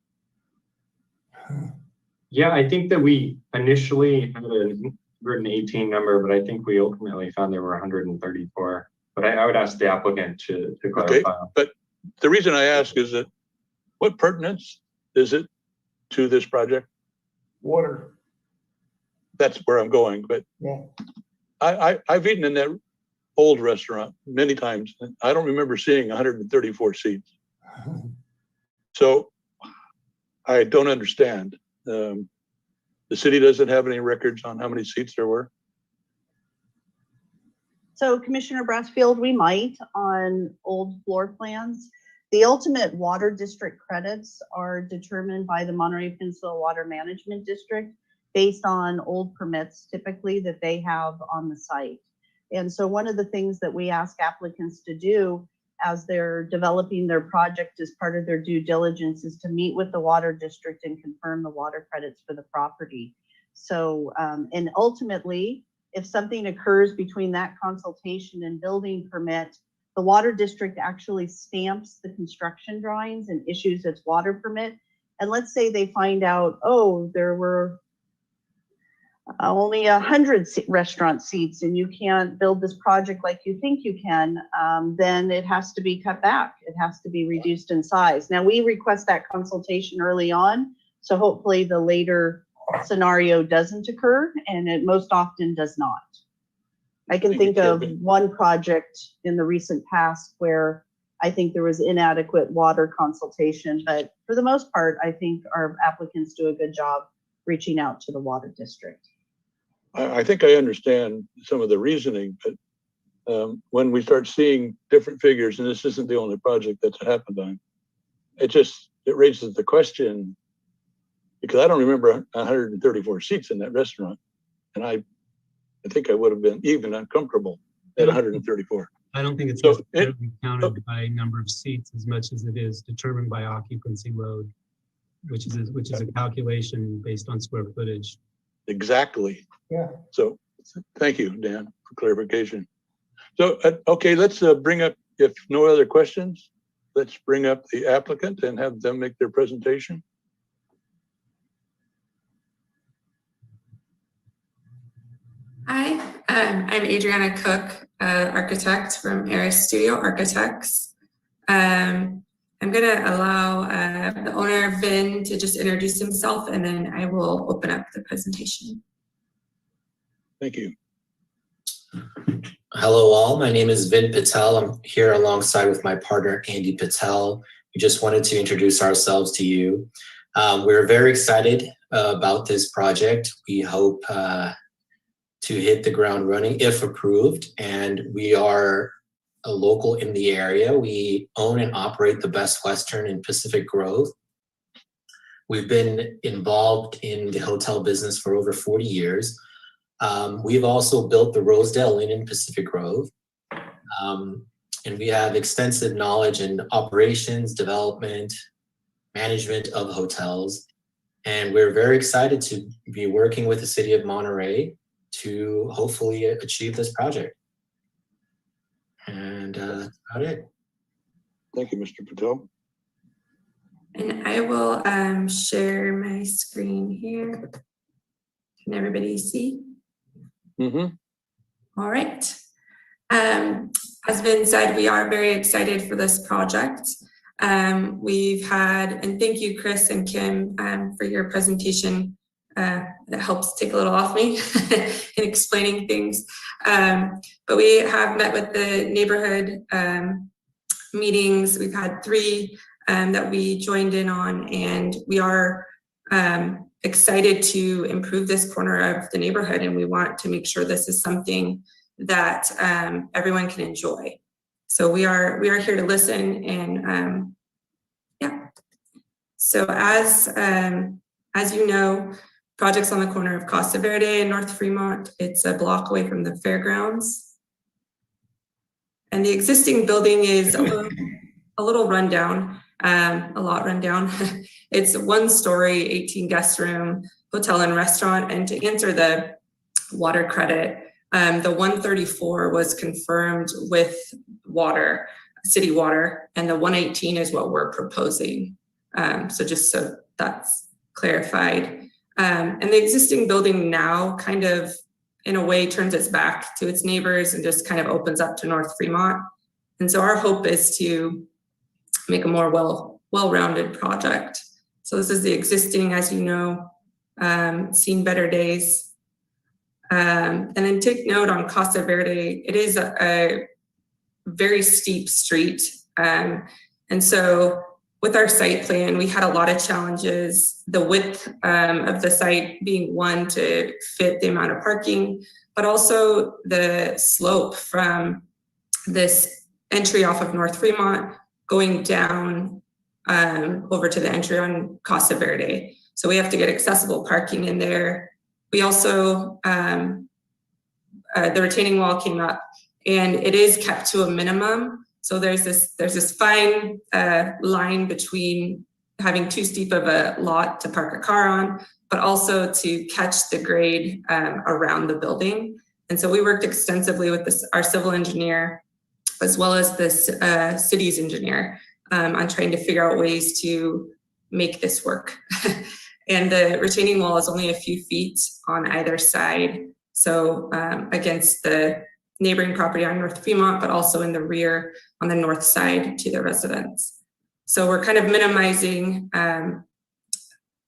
Yeah, I think that we initially had a 118 number, but I think we ultimately found there were 134. But I would ask the applicant to clarify. Okay, but the reason I ask is that what pertinence is it to this project? Water. That's where I'm going, but Yeah. I've eaten in that old restaurant many times. And I don't remember seeing 134 seats. So I don't understand. The city doesn't have any records on how many seats there were. So Commissioner Brassfield, we might on old floor plans. The ultimate water district credits are determined by the Monterey Peninsula Water Management District based on old permits typically that they have on the site. And so one of the things that we ask applicants to do as they're developing their project as part of their due diligence is to meet with the water district and confirm the water credits for the property. So, and ultimately, if something occurs between that consultation and building permit, the water district actually stamps the construction drawings and issues its water permit. And let's say they find out, oh, there were only 100 restaurant seats and you can't build this project like you think you can, then it has to be cut back. It has to be reduced in size. Now we request that consultation early on, so hopefully the later scenario doesn't occur, and it most often does not. I can think of one project in the recent past where I think there was inadequate water consultation, but for the most part, I think our applicants do a good job reaching out to the water district. I think I understand some of the reasoning, but when we start seeing different figures, and this isn't the only project that's happened on, it raises the question, because I don't remember 134 seats in that restaurant. And I think I would have been even uncomfortable at 134. I don't think it's So necessarily counted by number of seats as much as it is determined by occupancy load, which is a calculation based on square footage. Exactly. Yeah. So thank you, Dan, for clarification. So, okay, let's bring up, if no other questions, let's bring up the applicant and have them make their presentation. Hi, I'm Adriana Cook, architect from Aris Studio Architects. I'm going to allow the owner, Vin, to just introduce himself, and then I will open up the presentation. Thank you. Hello all, my name is Vin Patel. I'm here alongside with my partner, Andy Patel. We just wanted to introduce ourselves to you. We're very excited about this project. We hope to hit the ground running if approved, and we are a local in the area. We own and operate the Best Western in Pacific Grove. We've been involved in the hotel business for over 40 years. We've also built the Rosedale Inn in Pacific Grove. And we have extensive knowledge in operations, development, management of hotels. And we're very excited to be working with the city of Monterey to hopefully achieve this project. And that's about it. Thank you, Mr. Patel. And I will share my screen here. Can everybody see? Mm-hmm. All right. As Vin said, we are very excited for this project. We've had, and thank you, Chris and Kim, for your presentation. That helps take a little off me in explaining things. But we have met with the neighborhood meetings. We've had 3 that we joined in on, and we are excited to improve this corner of the neighborhood, and we want to make sure this is something that everyone can enjoy. So we are here to listen, and yeah. So as you know, project's on the corner of Costa Verde and North Fremont. It's a block away from the fairgrounds. And the existing building is a little rundown, a lot rundown. It's 1-story, 18 guest room, hotel and restaurant. And to answer the water credit, the 134 was confirmed with water, city water, and the 118 is what we're proposing. So just so that's clarified. And the existing building now kind of, in a way, turns its back to its neighbors and just kind of opens up to North Fremont. And so our hope is to make a more well-rounded project. So this is the existing, as you know, seen better days. And then take note on Costa Verde, it is a very steep street. And so with our site plan, we had a lot of challenges, the width of the site being one to fit the amount of parking, but also the slope from this entry off of North Fremont going down over to the entry on Costa Verde. So we have to get accessible parking in there. We also, the retaining wall came up, and it is kept to a minimum. So there's this fine line between having too steep of a lot to park a car on, but also to catch the grade around the building. And so we worked extensively with our civil engineer, as well as this city's engineer, on trying to figure out ways to make this work. And the retaining wall is only a few feet on either side. So against the neighboring property on North Fremont, but also in the rear on the north side to the residents. So we're kind of minimizing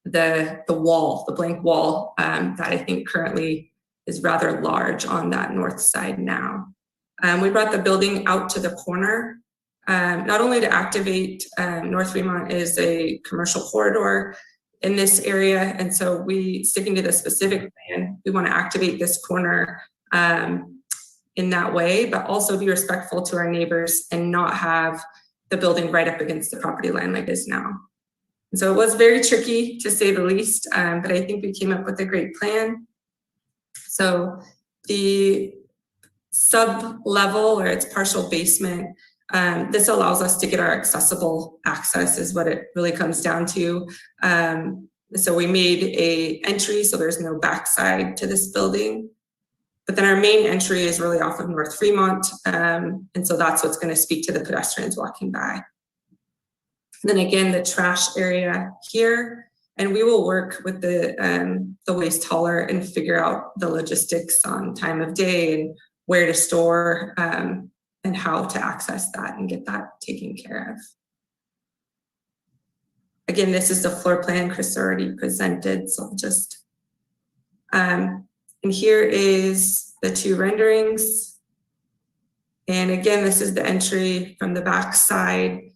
the wall, the blank wall that I think currently is rather large on that north side now. We brought the building out to the corner, not only to activate North Fremont is a commercial corridor in this area. And so sticking to the specific plan, we want to activate this corner in that way, but also be respectful to our neighbors and not have the building right up against the property line like it is now. And so it was very tricky, to say the least, but I think we came up with a great plan. So the sub-level, or its partial basement, this allows us to get our accessible access is what it really comes down to. So we made a entry, so there's no backside to this building. But then our main entry is really off of North Fremont. And so that's what's going to speak to the pedestrians walking by. Then again, the trash area here, and we will work with the waste hauler and figure out the logistics on time of day and where to store and how to access that and get that taken care of. Again, this is the floor plan Chris already presented, so I'll just, and here is the 2 renderings. And again, this is the entry from the back side.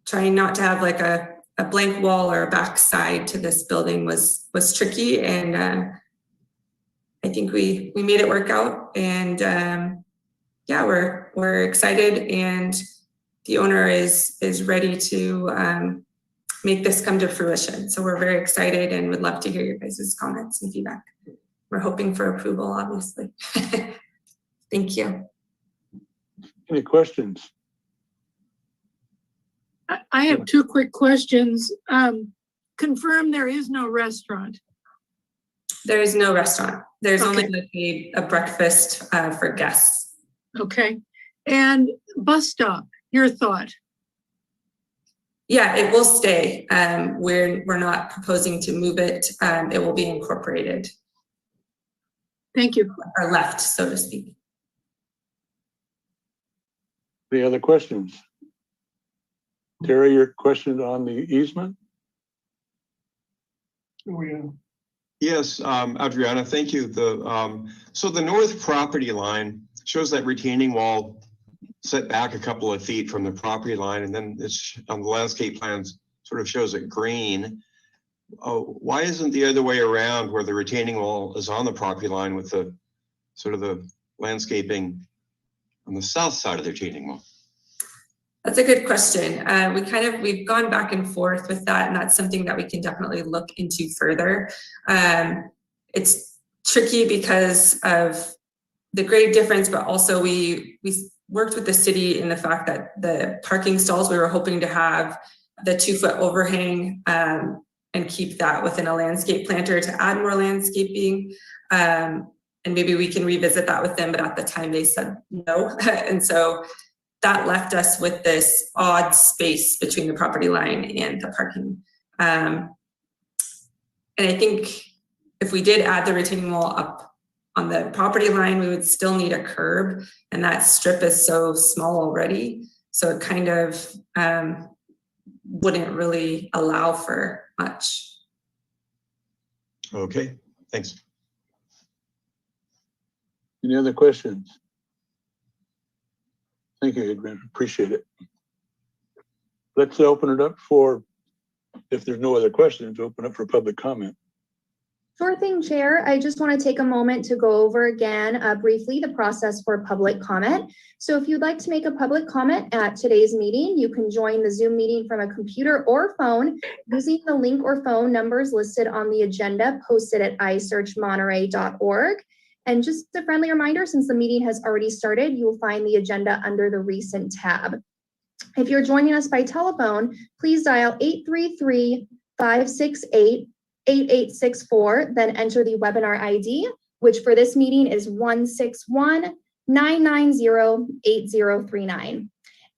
Trying not to have like a blank wall or a back side to this building was tricky, and I think we made it work out. And yeah, we're excited, and the owner is ready to make this come to fruition. So we're very excited and would love to hear your guys' comments and feedback. We're hoping for approval, obviously. Thank you. Any questions? I have 2 quick questions. Confirm there is no restaurant. There is no restaurant. There's only a breakfast for guests. Okay. And bus stop, your thought? Yeah, it will stay. We're not proposing to move it. It will be incorporated. Thank you. Or left, so to speak. Any other questions? Terry, your question on the easement? Oh, yeah. Yes, Adriana, thank you. So the north property line shows that retaining wall set back a couple of feet from the property line, and then it's on the landscape plans sort of shows it green. Why isn't the other way around, where the retaining wall is on the property line with the sort of the landscaping on the south side of the retaining wall? That's a good question. We've gone back and forth with that, and that's something that we can definitely look into further. It's tricky because of the grade difference, but also we worked with the city in the fact that the parking stalls, we were hoping to have the 2-foot overhang and keep that within a landscape planter to add more landscaping. And maybe we can revisit that with them, but at the time they said no. And so that left us with this odd space between the property line and the parking. And I think if we did add the retaining wall up on the property line, we would still need a curb, and that strip is so small already. So it kind of wouldn't really allow for much. Okay, thanks. Any other questions? Thank you, Adrian. Appreciate it. Let's open it up for, if there's no other questions, open up for public comment. Sure thing, Chair. I just want to take a moment to go over again briefly the process for public comment. So if you'd like to make a public comment at today's meeting, you can join the Zoom meeting from a computer or phone using the link or phone numbers listed on the agenda posted at isearchmonterey.org. And just a friendly reminder, since the meeting has already started, you will find the agenda under the recent tab. If you're joining us by telephone, please dial 833-568-8864, then enter the webinar ID, which for this meeting is 161-990-8039.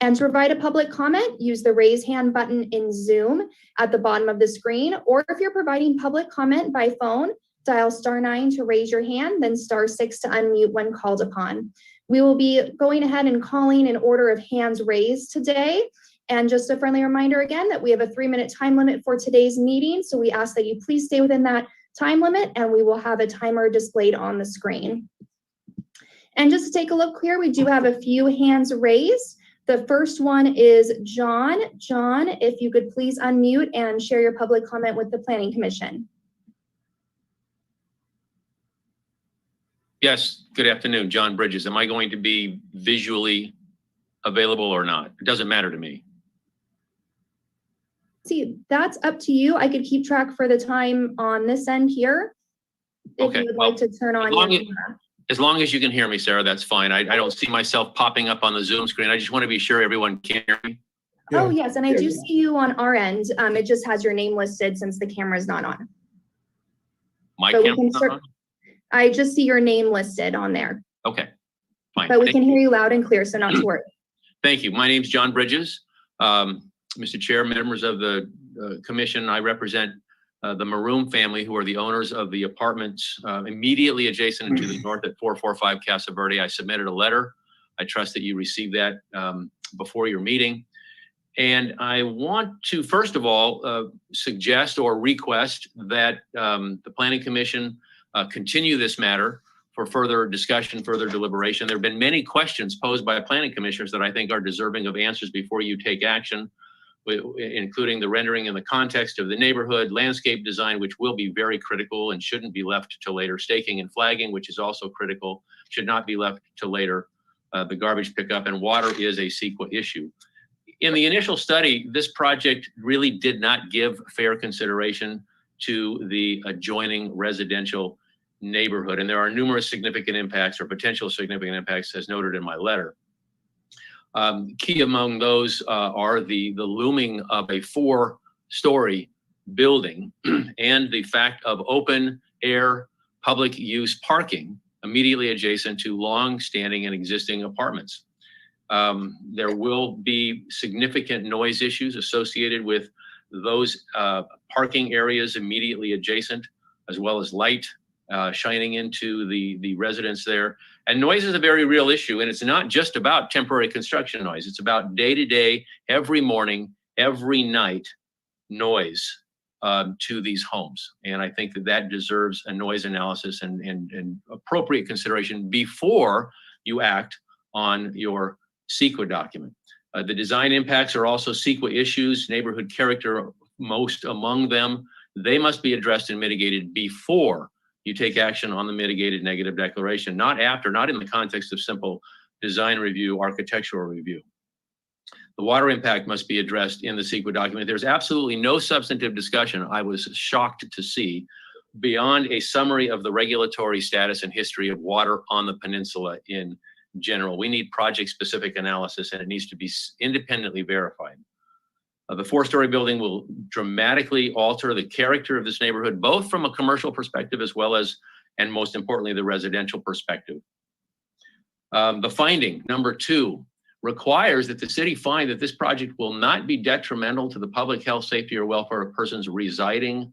And to provide a public comment, use the raise hand button in Zoom at the bottom of the screen, or if you're providing public comment by phone, dial *9 to raise your hand, then *6 to unmute when called upon. We will be going ahead and calling in order of hands raised today. And just a friendly reminder again that we have a 3-minute time limit for today's meeting. So we ask that you please stay within that time limit, and we will have a timer displayed on the screen. And just to take a look here, we do have a few hands raised. The first one is John. John, if you could please unmute and share your public comment with the Planning Commission. Yes, good afternoon, John Bridges. Am I going to be visually available or not? It doesn't matter to me. See, that's up to you. I could keep track for the time on this end here. If you would like to turn on your camera. As long as you can hear me, Sarah, that's fine. I don't see myself popping up on the Zoom screen. I just want to be sure everyone can hear me. Oh, yes, and I do see you on our end. It just has your name listed since the camera is not on. My camera's not on? I just see your name listed on there. Okay, fine. But we can hear you loud and clear, so not to worry. Thank you. My name's John Bridges. Mr. Chair, members of the commission, I represent the Maroon family, who are the owners of the apartments immediately adjacent to the north at 445 Casa Verde. I submitted a letter. I trust that you received that before your meeting. And I want to, first of all, suggest or request that the Planning Commission continue this matter for further discussion, further deliberation. There have been many questions posed by planning commissioners that I think are deserving of answers before you take action, including the rendering in the context of the neighborhood, landscape design, which will be very critical and shouldn't be left to later, staking and flagging, which is also critical, should not be left to later, the garbage pickup, and water is a CEQA issue. In the initial study, this project really did not give fair consideration to the adjoining residential neighborhood, and there are numerous significant impacts or potential significant impacts, as noted in my letter. Key among those are the looming of a 4-story building and the fact of open air public use parking immediately adjacent to long-standing and existing apartments. There will be significant noise issues associated with those parking areas immediately adjacent, as well as light shining into the residents there. And noise is a very real issue, and it's not just about temporary construction noise. It's about day-to-day, every morning, every night noise to these homes. And I think that that deserves a noise analysis and appropriate consideration before you act on your CEQA document. The design impacts are also CEQA issues, neighborhood character most among them. They must be addressed and mitigated before you take action on the mitigated negative declaration, not after, not in the context of simple design review, architectural review. The water impact must be addressed in the CEQA document. There's absolutely no substantive discussion, I was shocked to see, beyond a summary of the regulatory status and history of water on the peninsula in general. We need project-specific analysis, and it needs to be independently verified. The 4-story building will dramatically alter the character of this neighborhood, both from a commercial perspective as well as, and most importantly, the residential perspective. The finding, number 2, requires that the city find that this project will not be detrimental to the public health, safety, or welfare of persons residing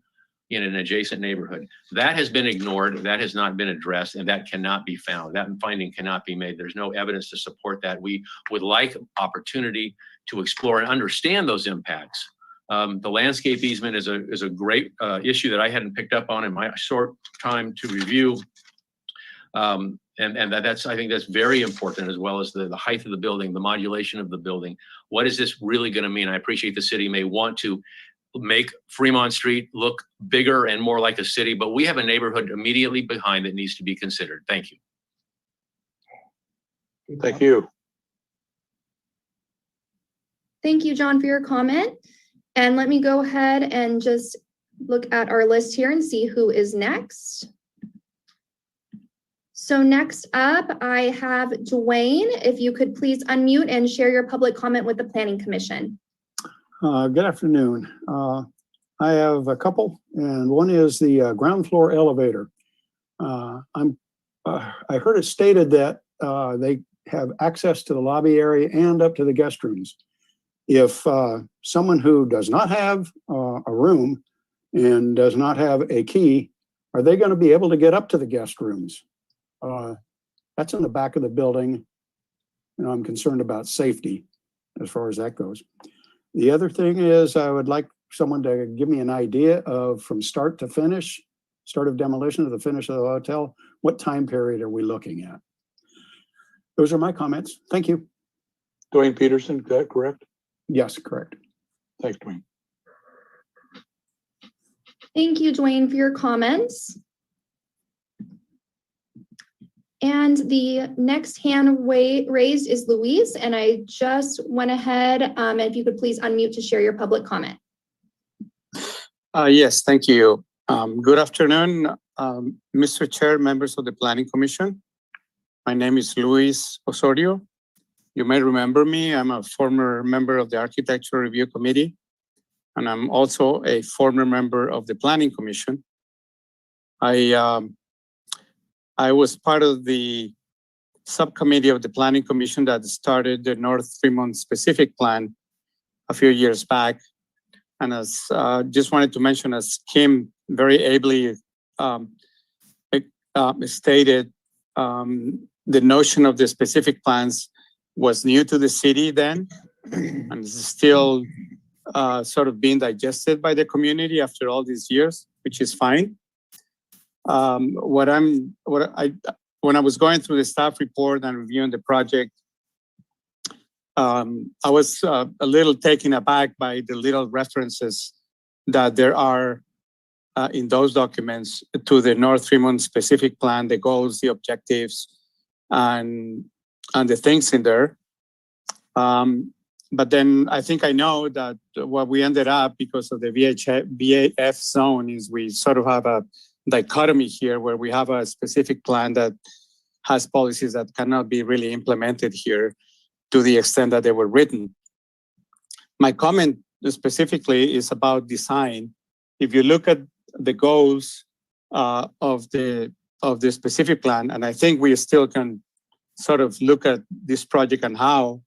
in an adjacent neighborhood. That has been ignored, that has not been addressed, and that cannot be found. That finding cannot be made. There's no evidence to support that. We would like opportunity to explore and understand those impacts. The landscape easement is a great issue that I hadn't picked up on in my short time to review. And that's, I think that's very important, as well as the height of the building, the modulation of the building. What is this really going to mean? I appreciate the city may want to make Fremont Street look bigger and more like a city, but we have a neighborhood immediately behind that needs to be considered. Thank you. Thank you. Thank you, John, for your comment. And let me go ahead and just look at our list here and see who is next. So next up, I have Dwayne. If you could please unmute and share your public comment with the Planning Commission. Good afternoon. I have a couple, and one is the ground floor elevator. I heard it stated that they have access to the lobby area and up to the guest rooms. If someone who does not have a room and does not have a key, are they going to be able to get up to the guest rooms? That's in the back of the building. I'm concerned about safety as far as that goes. The other thing is I would like someone to give me an idea of, from start to finish, start of demolition to the finish of the hotel, what time period are we looking at? Those are my comments. Thank you. Dwayne Peterson, is that correct? Yes, correct. Thanks, Dwayne. Thank you, Dwayne, for your comments. And the next hand raised is Louise, and I just went ahead, if you could please unmute to share your public comment. Yes, thank you. Good afternoon, Mr. Chair, members of the Planning Commission. My name is Luis Osorio. You may remember me. I'm a former member of the Architecture Review Committee, and I'm also a former member of the Planning Commission. I was part of the subcommittee of the Planning Commission that started the North Fremont Specific Plan a few years back. And as just wanted to mention, as Kim very ably stated, the notion of the specific plans was new to the city then, and is still sort of being digested by the community after all these years, which is fine. When I was going through the staff report and reviewing the project, I was a little taken aback by the little references that there are in those documents to the North Fremont Specific Plan, the goals, the objectives, and the things in there. But then I think I know that what we ended up because of the VAF zone is we sort of have a dichotomy here where we have a specific plan that has policies that cannot be really implemented here to the extent that they were written. My comment specifically is about design. If you look at the goals of the specific plan, and I think we still can sort of look at this project and how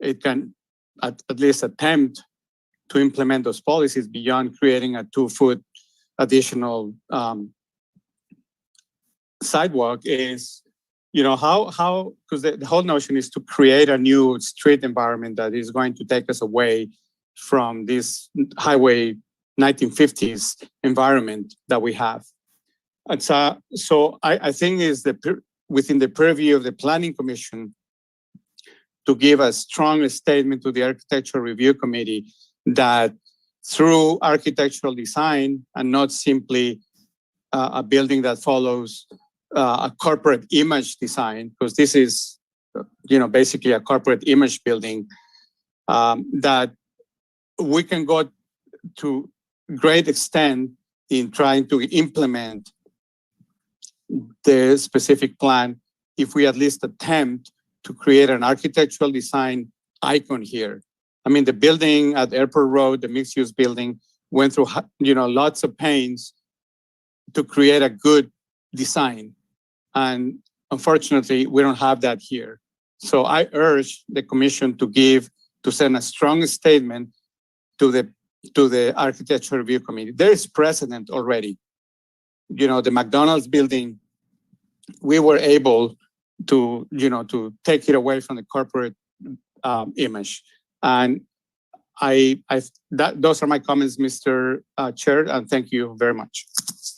it can at least attempt to implement those policies beyond creating a 2-foot additional sidewalk is, how, because the whole notion is to create a new street environment that is going to take us away from this highway 1950s environment that we have. And so I think is within the purview of the Planning Commission to give a strong statement to the Architectural Review Committee that through architectural design and not simply a building that follows a corporate image design, because this is, basically a corporate image building, that we can go to great extent in trying to implement the specific plan if we at least attempt to create an architectural design icon here. I mean, the building at Airport Road, the mixed-use building, went through, lots of pains to create a good design. And unfortunately, we don't have that here. So I urge the commission to send a strong statement to the Architectural Review Committee. There is precedent already. The McDonald's building, we were able to take it away from the corporate image. And those are my comments, Mr. Chair, and thank you very much.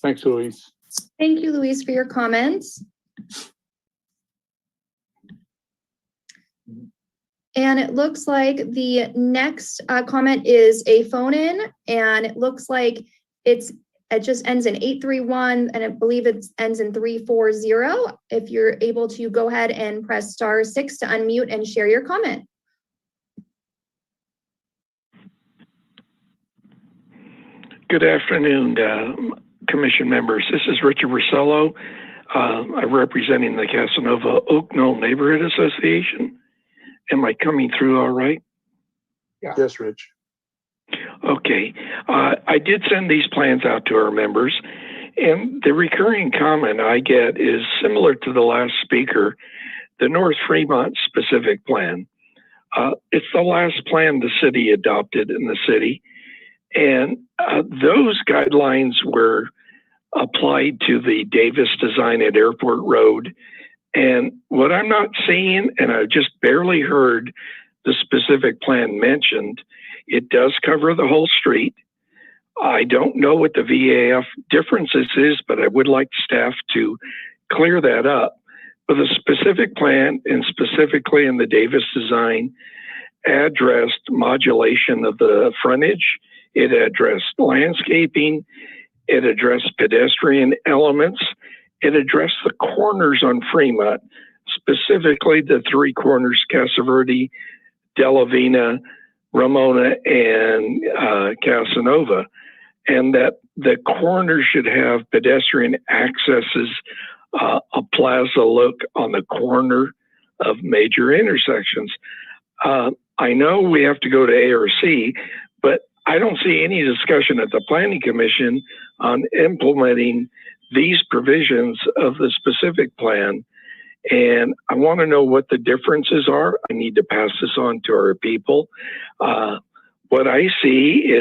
Thanks, Luis. Thank you, Luis, for your comments. And it looks like the next comment is a phone-in, and it looks like it just ends in 831, and I believe it ends in 340. If you're able to go ahead and press *6 to unmute and share your comment. Good afternoon, Commission members. This is Richard Rosello. I'm representing the Casanova Oak Knoll Neighborhood Association. Am I coming through all right? Yeah. Yes, Rich. Okay. I did send these plans out to our members, and the recurring comment I get is similar to the last speaker, the North Fremont Specific Plan. It's the last plan the city adopted in the city, and those guidelines were applied to the Davis design at Airport Road. And what I'm not seeing, and I've just barely heard the specific plan mentioned, it does cover the whole street. I don't know what the VAF differences is, but I would like staff to clear that up. But the specific plan, and specifically in the Davis design, addressed modulation of the frontage. It addressed landscaping. It addressed pedestrian elements. It addressed the corners on Fremont, specifically the three corners, Casa Verde, Delavina, Ramona, and Casanova, and that the corners should have pedestrian accesses, a plaza look on the corner of major intersections. I know we have to go to ARC, but I don't see any discussion at the Planning Commission on implementing these provisions of the specific plan And I want to know what the differences are. I need to pass this on to our people. What I see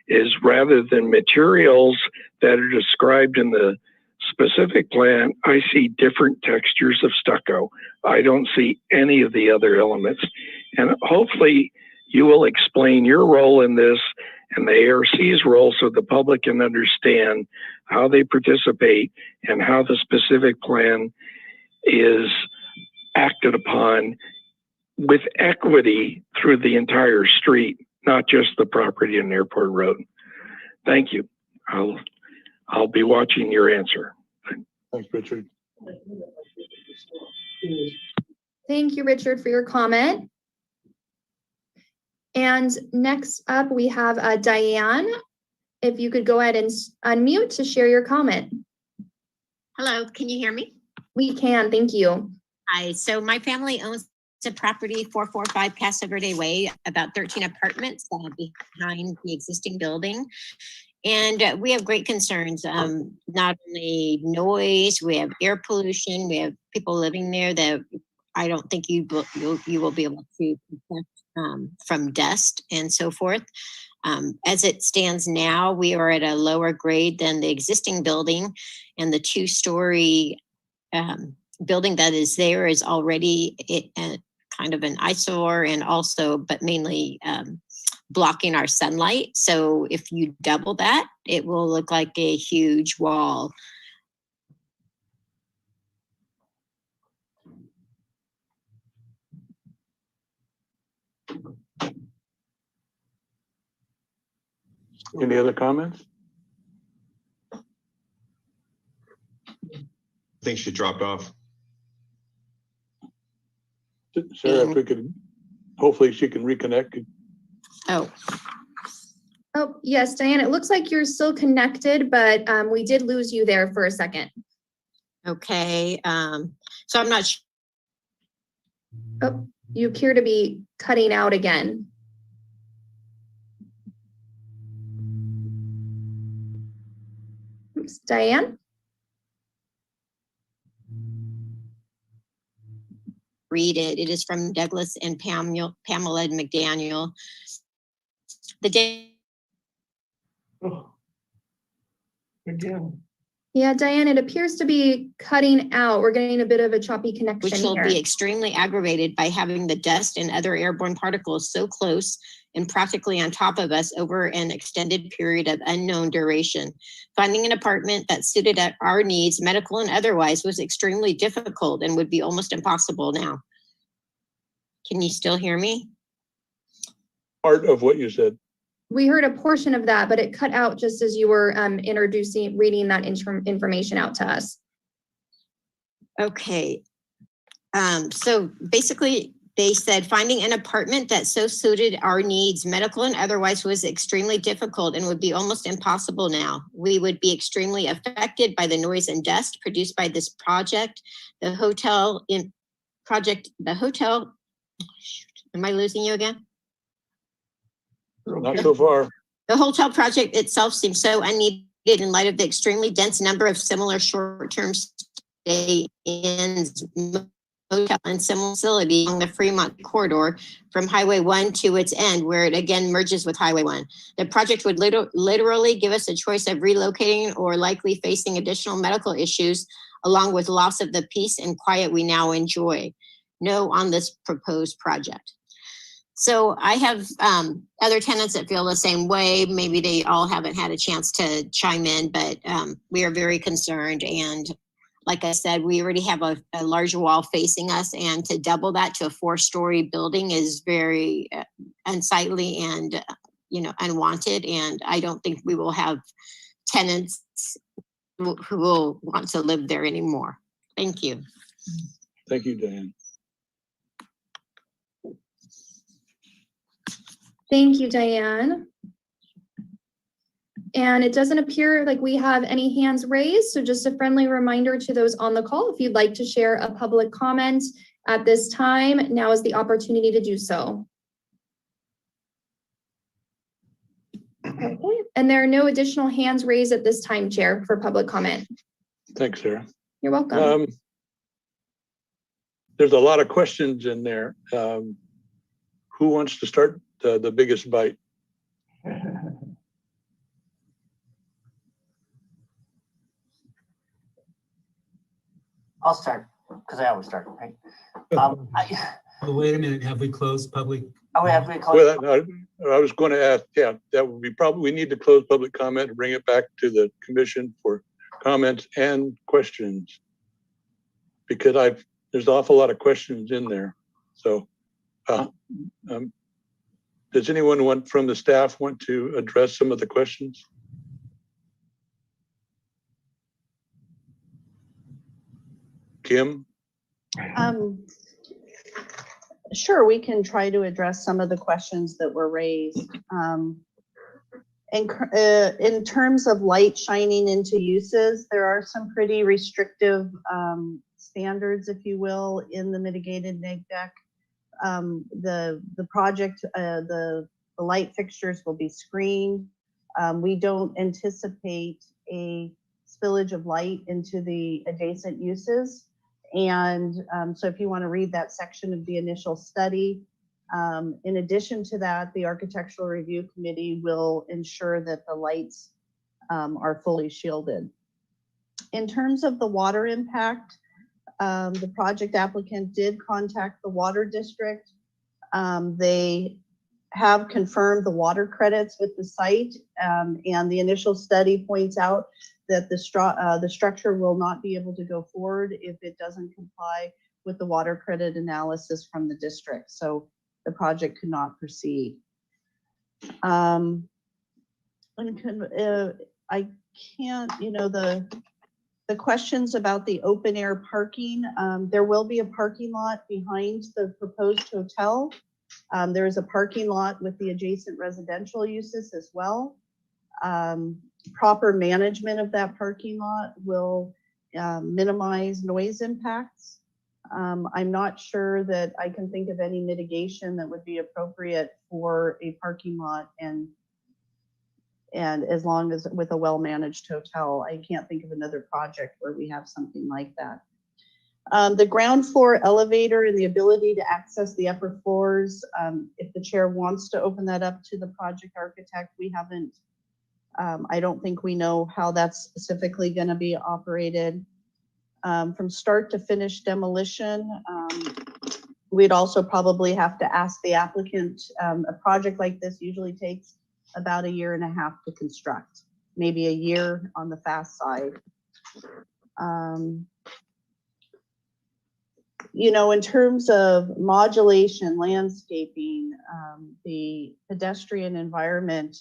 is rather than materials that are described in the specific plan, I see different textures of stucco. I don't see any of the other elements. And hopefully you will explain your role in this and the ARC's role so the public can understand how they participate and how the specific plan is acted upon with equity through the entire street, not just the property in Airport Road. Thank you. I'll be watching your answer. Thanks, Richard. Thank you, Richard, for your comment. And next up, we have Diane. If you could go ahead and unmute to share your comment. Hello, can you hear me? We can, thank you. Hi, so my family owns a property 445 Casa Verde Way, about 13 apartments behind the existing building. And we have great concerns, not only noise, we have air pollution, we have people living there that I don't think you will be able to protect from dust and so forth. As it stands now, we are at a lower grade than the existing building, and the 2-story building that is there is already kind of an eyesore, and also, but mainly blocking our sunlight. So if you double that, it will look like a huge wall. Any other comments? I think she dropped off. Sarah, if we could, hopefully she can reconnect. Oh. Oh, yes, Diane, it looks like you're still connected, but we did lose you there for a second. Okay, so I'm not sure. Oh, you appear to be cutting out again. Oops, Diane? Read it. It is from Douglas and Pamela McDaniel. The day. Oh. Again. Yeah, Diane, it appears to be cutting out. We're getting a bit of a choppy connection Which will here. be extremely aggravated by having the dust and other airborne particles so close and practically on top of us over an extended period of unknown duration. Finding an apartment that suited our needs, medical and otherwise, was extremely difficult and would be almost impossible now. Can you still hear me? Part of what you said. We heard a portion of that, but it cut out just as you were reading that information out to us. Okay. So basically, they said finding an apartment that so suited our needs, medical and otherwise, was extremely difficult and would be almost impossible now. We would be extremely affected by the noise and dust produced by this project. The hotel, am I losing you again? Not so far. The hotel project itself seems so unneeded in light of the extremely dense number of similar short-term stay-ins, hotel and similar facility along the Fremont corridor from Highway 1 to its end, where it again merges with Highway 1. The project would literally give us a choice of relocating or likely facing additional medical issues, along with loss of the peace and quiet we now enjoy. No on this proposed project. So I have other tenants that feel the same way. Maybe they all haven't had a chance to chime in, but we are very concerned. And like I said, we already have a large wall facing us, and to double that to a 4-story building is very unsightly and unwanted. And I don't think we will have tenants who will want to live there anymore. Thank you. Thank you, Diane. Thank you, Diane. And it doesn't appear like we have any hands raised. So just a friendly reminder to those on the call, if you'd like to share a public comment at this time, now is the opportunity to do so. Okay, and there are no additional hands raised at this time, Chair, for public comment. Thanks, Sarah. You're welcome. there's a lot of questions in there. Who wants to start the biggest bite? I'll start, because I always start, right? Oh, wait a minute, have we closed public? Oh, we have to close. Well, I was going to ask, yeah, that would be probably, we need to close public comment and bring it back to the commission for comments and questions. Because there's an awful lot of questions in there. So does anyone from the staff want to address some of the questions? Kim? Sure, we can try to address some of the questions that were raised. In terms of light shining into uses, there are some pretty restrictive standards, if you will, in the mitigated neg deck. The project, the light fixtures will be screened. We don't anticipate a spillage of light into the adjacent uses. And so if you want to read that section of the initial study, in addition to that, the Architectural Review Committee will ensure that the lights are fully shielded. In terms of the water impact, the project applicant did contact the water district. They have confirmed the water credits with the site, and the initial study points out that the structure will not be able to go forward if it doesn't comply with the water credit analysis from the district. So the project could not proceed. I can't, the questions about the open air parking, there will be a parking lot behind the proposed hotel. There is a parking lot with the adjacent residential uses as well. Proper management of that parking lot will minimize noise impacts. I'm not sure that I can think of any mitigation that would be appropriate for a parking lot, and as long as with a well-managed hotel. I can't think of another project where we have something like that. The ground floor elevator and the ability to access the upper floors, if the chair wants to open that up to the project architect, we haven't, I don't think we know how that's specifically going to be operated. From start to finish demolition, we'd also probably have to ask the applicant. A project like this usually takes about 1.5 years to construct, maybe a year on the fast side. In terms of modulation, landscaping, the pedestrian environment,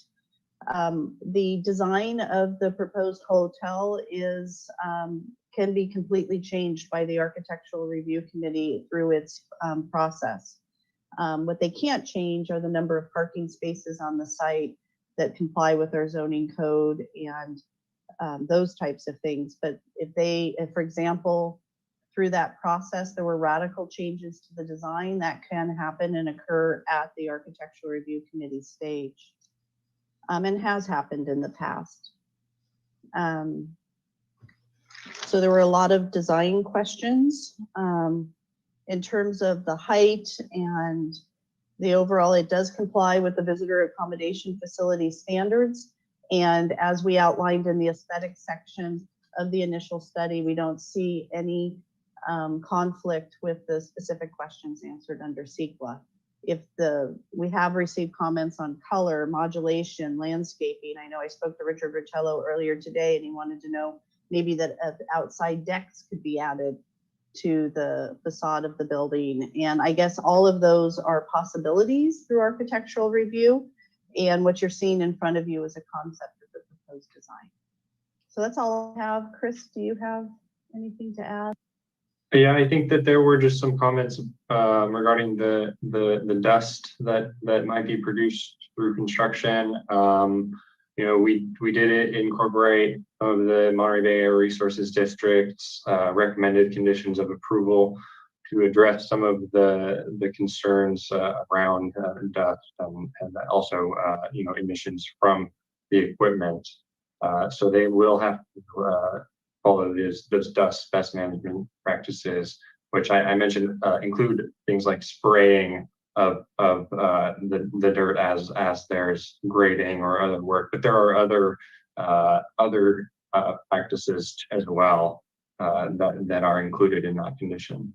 the design of the proposed hotel can be completely changed by the Architectural Review Committee through its process. What they can't change are the number of parking spaces on the site that comply with our zoning code and those types of things. But if, for example, through that process, there were radical changes to the design, that can happen and occur at the Architectural Review Committee stage, and has happened in the past. So there were a lot of design questions. In terms of the height and the overall, it does comply with the visitor accommodation facility standards. And as we outlined in the aesthetic section of the initial study, we don't see any conflict with the specific questions answered under CEQA. We have received comments on color, modulation, landscaping. I know I spoke to Richard Riccello earlier today, and he wanted to know maybe that outside decks could be added to the facade of the building. And I guess all of those are possibilities through architectural review. And what you're seeing in front of you is a concept of the proposed design. So that's all I have. Chris, do you have anything to add? Yeah, I think that there were just some comments regarding the dust that might be produced through construction. We did incorporate some of the Monterey Bay Air Resources District's recommended conditions of approval to address some of the concerns around dust and also emissions from the equipment. So they will have to follow those dust best management practices which I mentioned include things like spraying of the dirt as there's grading or other work, but there are other practices as well that are included in that condition.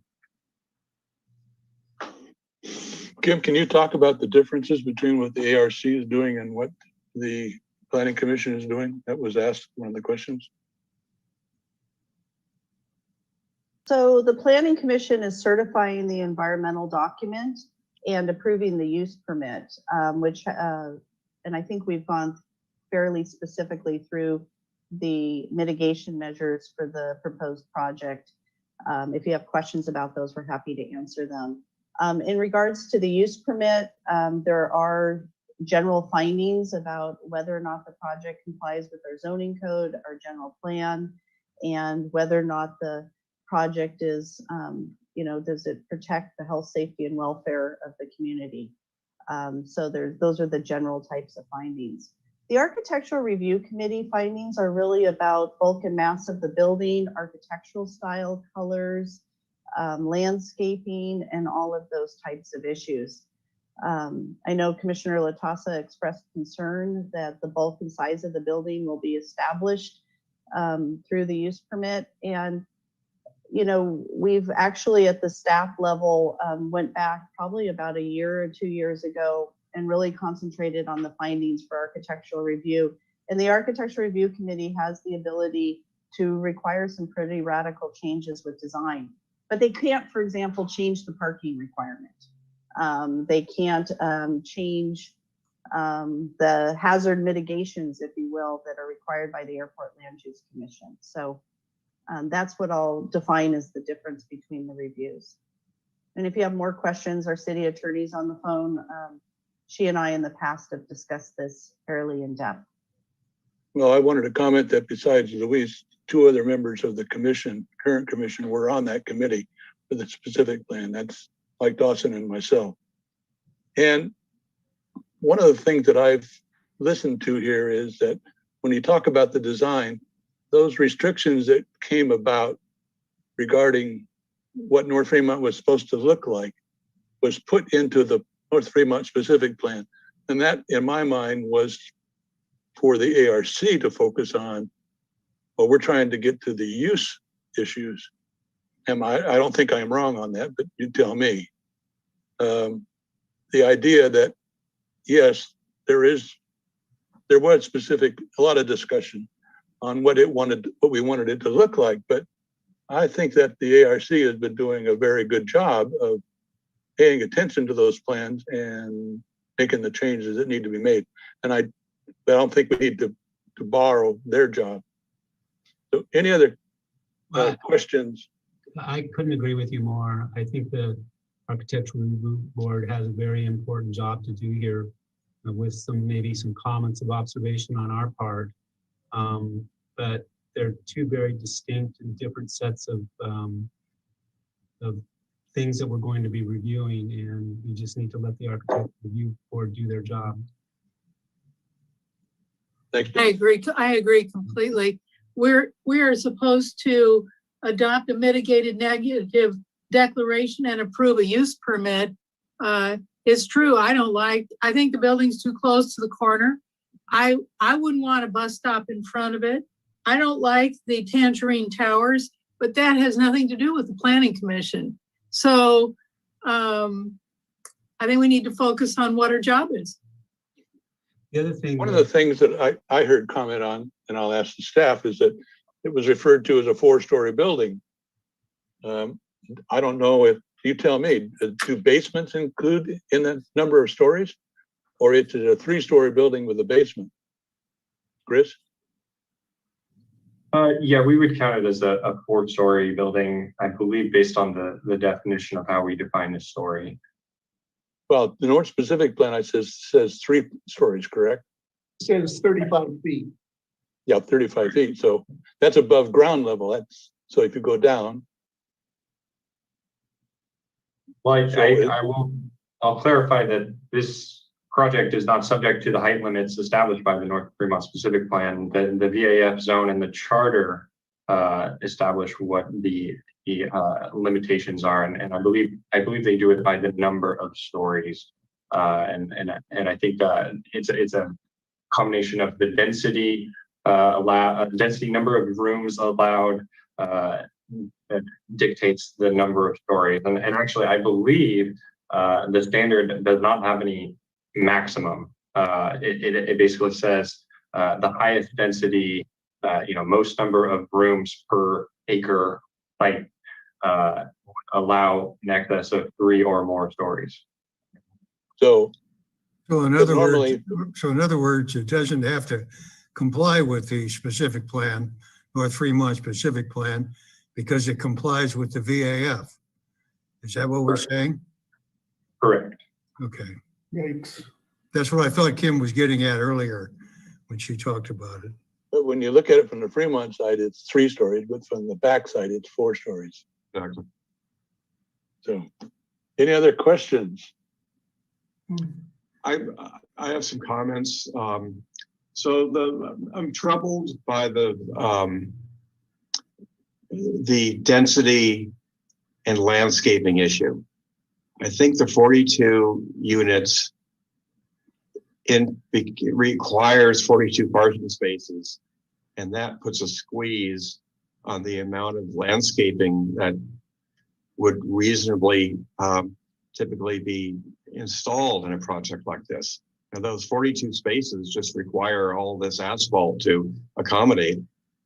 Kim, can you talk about the differences between what the ARC is doing and what the Planning Commission is doing? That was asked one of the questions. So the Planning Commission is certifying the environmental document and approving the use permit, and I think we've gone fairly specifically through the mitigation measures for the proposed project. If you have questions about those, we're happy to answer them. In regards to the use permit, there are general findings about whether or not the project complies with our zoning code, our general plan, and whether or not the project is, does it protect the health, safety, and welfare of the community? So those are the general types of findings. The Architectural Review Committee findings are really about bulk and mass of the building, architectural style, colors, landscaping, and all of those types of issues. I know Commissioner Latassa expressed concern that the bulk and size of the building will be established through the use permit. And, we've actually at the staff level went back probably about a year or 2 years ago and really concentrated on the findings for architectural review. And the Architectural Review Committee has the ability to require some pretty radical changes with design. But they can't, for example, change the parking requirement. They can't change the hazard mitigations, if you will, that are required by the Airport Land Use Commission. So that's what I'll define as the difference between the reviews. And if you have more questions, our city attorney's on the phone. She and I in the past have discussed this fairly in depth. Well, I wanted to comment that besides Luis, 2 other members of the commission, current commission, were on that committee for the specific plan. That's Mike Dawson and myself. And one of the things that I've listened to here is that when you talk about the design, those restrictions that came about regarding what North Fremont was supposed to look like was put into the North Fremont specific plan. And that, in my mind, was for the ARC to focus on, well, we're trying to get to the use issues. I don't think I'm wrong on that, but you tell me. The idea that, yes, there was a lot of discussion on what we wanted it to look like, but I think that the ARC has been doing a very good job of paying attention to those plans and making the changes that need to be made. And I don't think we need to borrow their job. So any other questions? I couldn't agree with you more. I think the Architectural Review Board has a very important job to do here with maybe some comments of observation on our part. But they're 2 very distinct and different sets of things that we're going to be reviewing, and we just need to let the Architectural Review Board do their job. Thanks. I agree completely. We are supposed to adopt a mitigated negative declaration and approve a use permit. It's true. I think the building's too close to the corner. I wouldn't want a bus stop in front of it. I don't like the Tangerine Towers, but that has nothing to do with the Planning Commission. So I think we need to focus on what our job is. The other thing, one of the things that I heard comment on, and I'll ask the staff, is that it was referred to as a 4-story building. I don't know if you tell me, do basements include in that number of stories, or is it a 3-story building with a basement? Chris? Yeah, we would count it as a 4-story building, I believe, based on the definition of how we define a story. Well, the North Pacific plan says 3 stories, correct? It says 35 feet. Yeah, 35 feet. So that's above ground level. So if you go down. Well, I'll clarify that this project is not subject to the height limits established by the North Fremont Specific Plan. The VAF zone and the charter establish what the the limitations are, and I believe they do it by the number of stories, and I think it's a combination of the density density number of rooms allowed that dictates the number of stories, and actually I believe the standard does not have any maximum. It basically says the highest density, most number of rooms per acre site allow in excess of 3 or more stories. So in other words, it doesn't have to comply with the specific plan, North Fremont specific plan, because it complies with the VAF. Is that what we're saying? Correct. Okay. Yikes. That's what I thought Kim was getting at earlier when she talked about it. But when you look at it from the Fremont side, it's 3 stories, but from the back side, it's 4 stories. Exactly. So, any other questions? I have some comments. So I'm troubled by the density and landscaping issue. I think the 42 units requires 42 parking spaces, and that puts a squeeze on the amount of landscaping that would reasonably typically be installed in a project like this. And those 42 spaces just require all this asphalt to accommodate,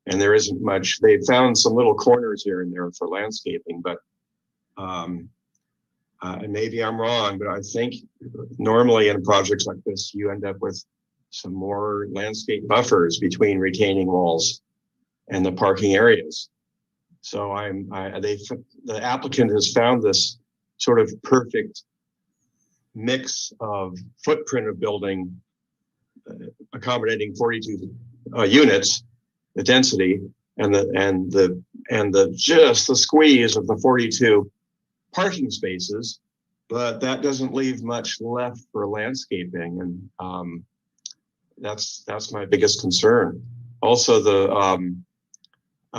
and there isn't much. They found some little corners here and there for landscaping, but and maybe I'm wrong, but I think normally in projects like this, you end up with some more landscape buffers between retaining walls and the parking areas. So the applicant has found this sort of perfect mix of footprint of building accommodating 42 units, the density, and just the squeeze of the 42 parking spaces, but that doesn't leave much left for landscaping, and that's my biggest concern. Also,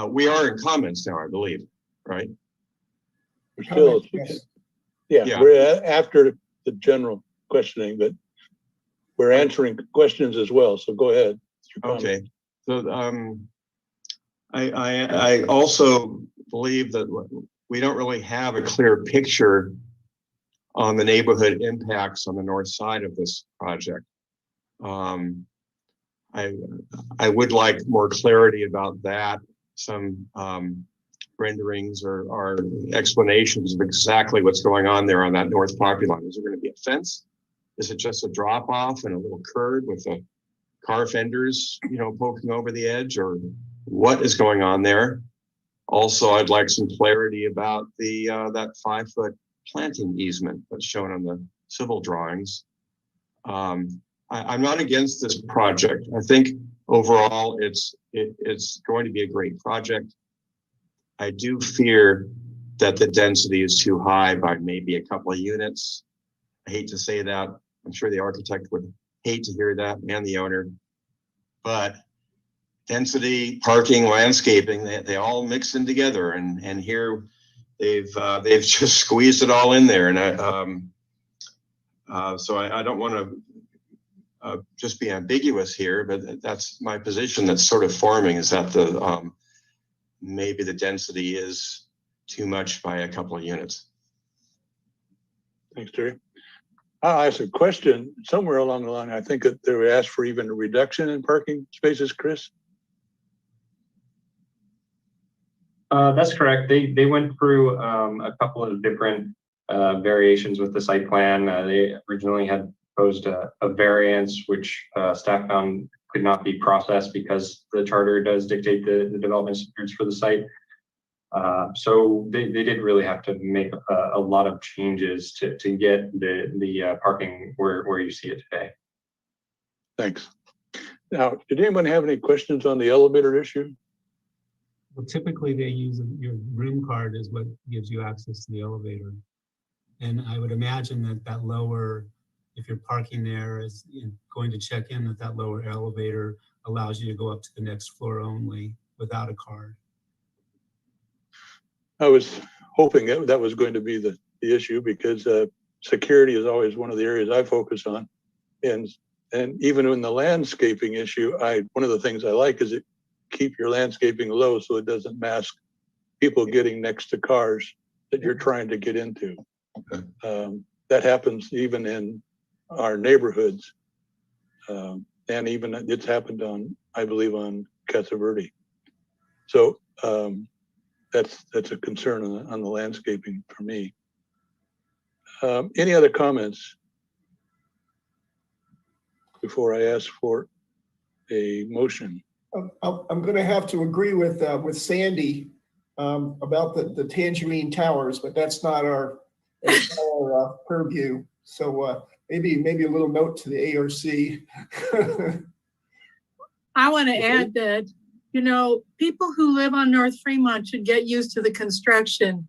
we are in comments now, I believe, right? We're still, Yeah. we're after the general questioning, but we're answering questions as well. So go ahead. Okay. So I also believe that we don't really have a clear picture on the neighborhood impacts on the north side of this project. I would like more clarity about that, some renderings or explanations of exactly what's going on there on that north property line. Is there going to be a fence? Is it just a drop off and a little curb with the car fenders, poking over the edge, or what is going on there? Also, I'd like some clarity about that 5-foot planting easement that's shown on the civil drawings. I'm not against this project. I think overall it's going to be a great project. I do fear that the density is too high by maybe a couple of units. I hate to say that. I'm sure the architect would hate to hear that, and the owner. But density, parking, landscaping, they all mix in together, and here they've just squeezed it all in there. And so I don't want to just be ambiguous here, but that's my position that's sort of forming, is that maybe the density is too much by a couple of units. Thanks, Terry. I asked a question somewhere along the line. I think that they were asked for even a reduction in parking spaces, Chris. That's correct. They went through a couple of different variations with the site plan. They originally had proposed a variance, which staff found could not be processed because the charter does dictate the development standards for the site. So they did really have to make a lot of changes to get the parking where you see it today. Thanks. Now, did anyone have any questions on the elevator issue? Well, typically they use your room card is what gives you access to the elevator. And I would imagine that lower, if you're parking there, is going to check in, that lower elevator allows you to go up to the next floor only without a card. I was hoping that was going to be the issue because security is always one of the areas I focus on. And even in the landscaping issue, one of the things I like is keep your landscaping low so it doesn't mask people getting next to cars that you're trying to get into. That happens even in our neighborhoods. And even it's happened I believe on Casa Verde. So that's a concern on the landscaping for me. Any other comments before I ask for a motion? I'm going to have to agree with Sandy about the Tangerine Towers, but that's not our purview. So maybe a little note to the ARC. I want to add that, people who live on North Fremont should get used to the construction.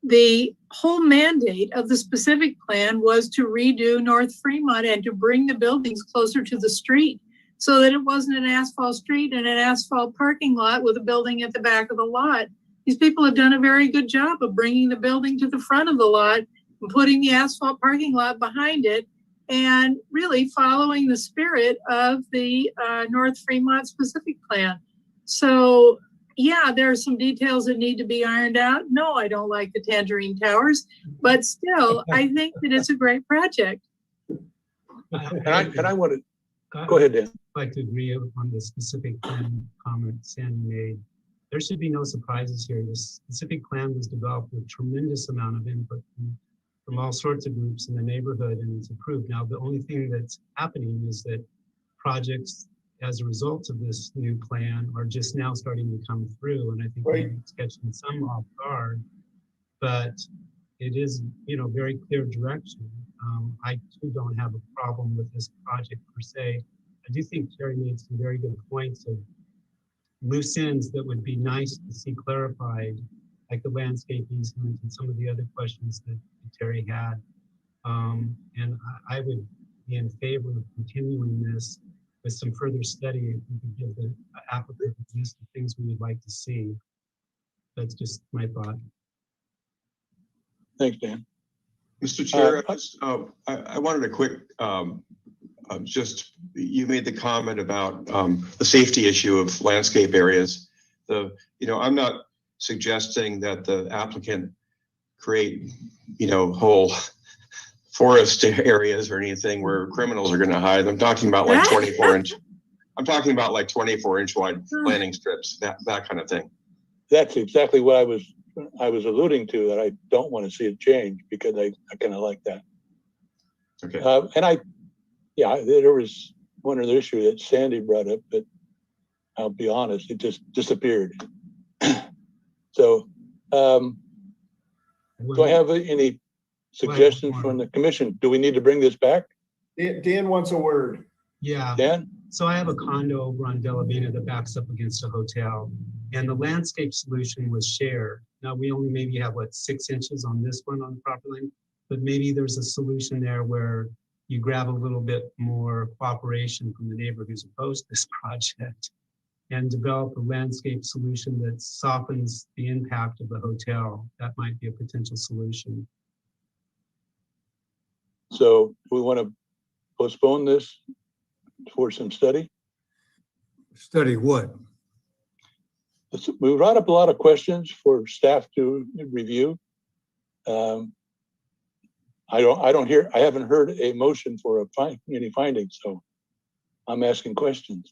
The whole mandate of the specific plan was to redo North Fremont and to bring the buildings closer to the street so that it wasn't an asphalt street and an asphalt parking lot with a building at the back of the lot. These people have done a very good job of bringing the building to the front of the lot and putting the asphalt parking lot behind it and really following the spirit of the North Fremont specific plan. So yeah, there are some details that need to be ironed out. No, I don't like the Tangerine Towers, but still, I think that it's a great project. And I want to, go ahead, Dan. I'd like to agree on the specific plan comment Sandy made. There should be no surprises here. The specific plan was developed with tremendous amount of input from all sorts of groups in the neighborhood, and it's approved. Now, the only thing that's happening is that projects as a result of this new plan are just now starting to come through. And I think it's catching some off guard, but it is, very clear direction. I too don't have a problem with this project per se. I do think Terry made some very good points of loose ends that would be nice to see clarified, like the landscape easement and some of the other questions that Terry had. And I would be in favor of continuing this with some further study. If we could give the applicant a list of things we would like to see. That's just my thought. Thanks, Dan. Mr. Chair, I wanted a quick, you made the comment about the safety issue of landscape areas. I'm not suggesting that the applicant create, whole forest areas or anything where criminals are going to hide. I'm talking about like 24-inch. I'm talking about like 24-inch wide landing strips, that kind of thing. That's exactly what I was alluding to, that I don't want to see it change because I kind of like that. Okay. There was one other issue that Sandy brought up, but I'll be honest, it just disappeared. So, do I have any suggestions from the commission? Do we need to bring this back? Dan wants a word. Yeah. Dan? So I have a condo over on De La Vina that backs up against a hotel, and the landscape solution was shared. Now we only maybe have 6 inches on this one on the property line, but maybe there's a solution there where you grab a little bit more cooperation from the neighbor who's opposed to this project and develop a landscape solution that softens the impact of the hotel. That might be a potential solution. So we want to postpone this for some study? Study what? We brought up a lot of questions for staff to review. I haven't heard a motion for any findings, so I'm asking questions.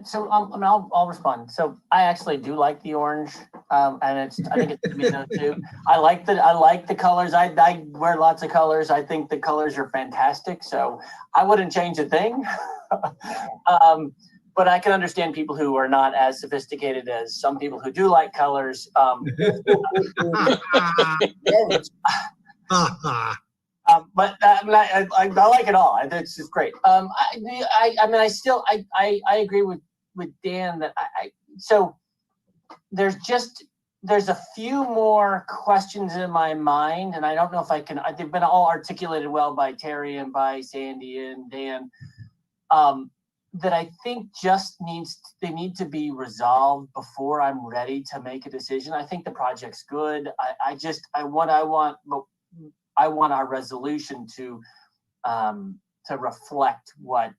So I'll respond. So I actually do like the orange, and I think it's to be known too. I like the colors. I wear lots of colors. I think the colors are fantastic. So I wouldn't change a thing. But I can understand people who are not as sophisticated as some people who do like colors. But I like it all. It's just great. I agree with Dan that so there's a few more questions in my mind, and I don't know if I can. They've been all articulated well by Terry and by Sandy and Dan. I think just they need to be resolved before I'm ready to make a decision. I think the project's good. I want our resolution to reflect what,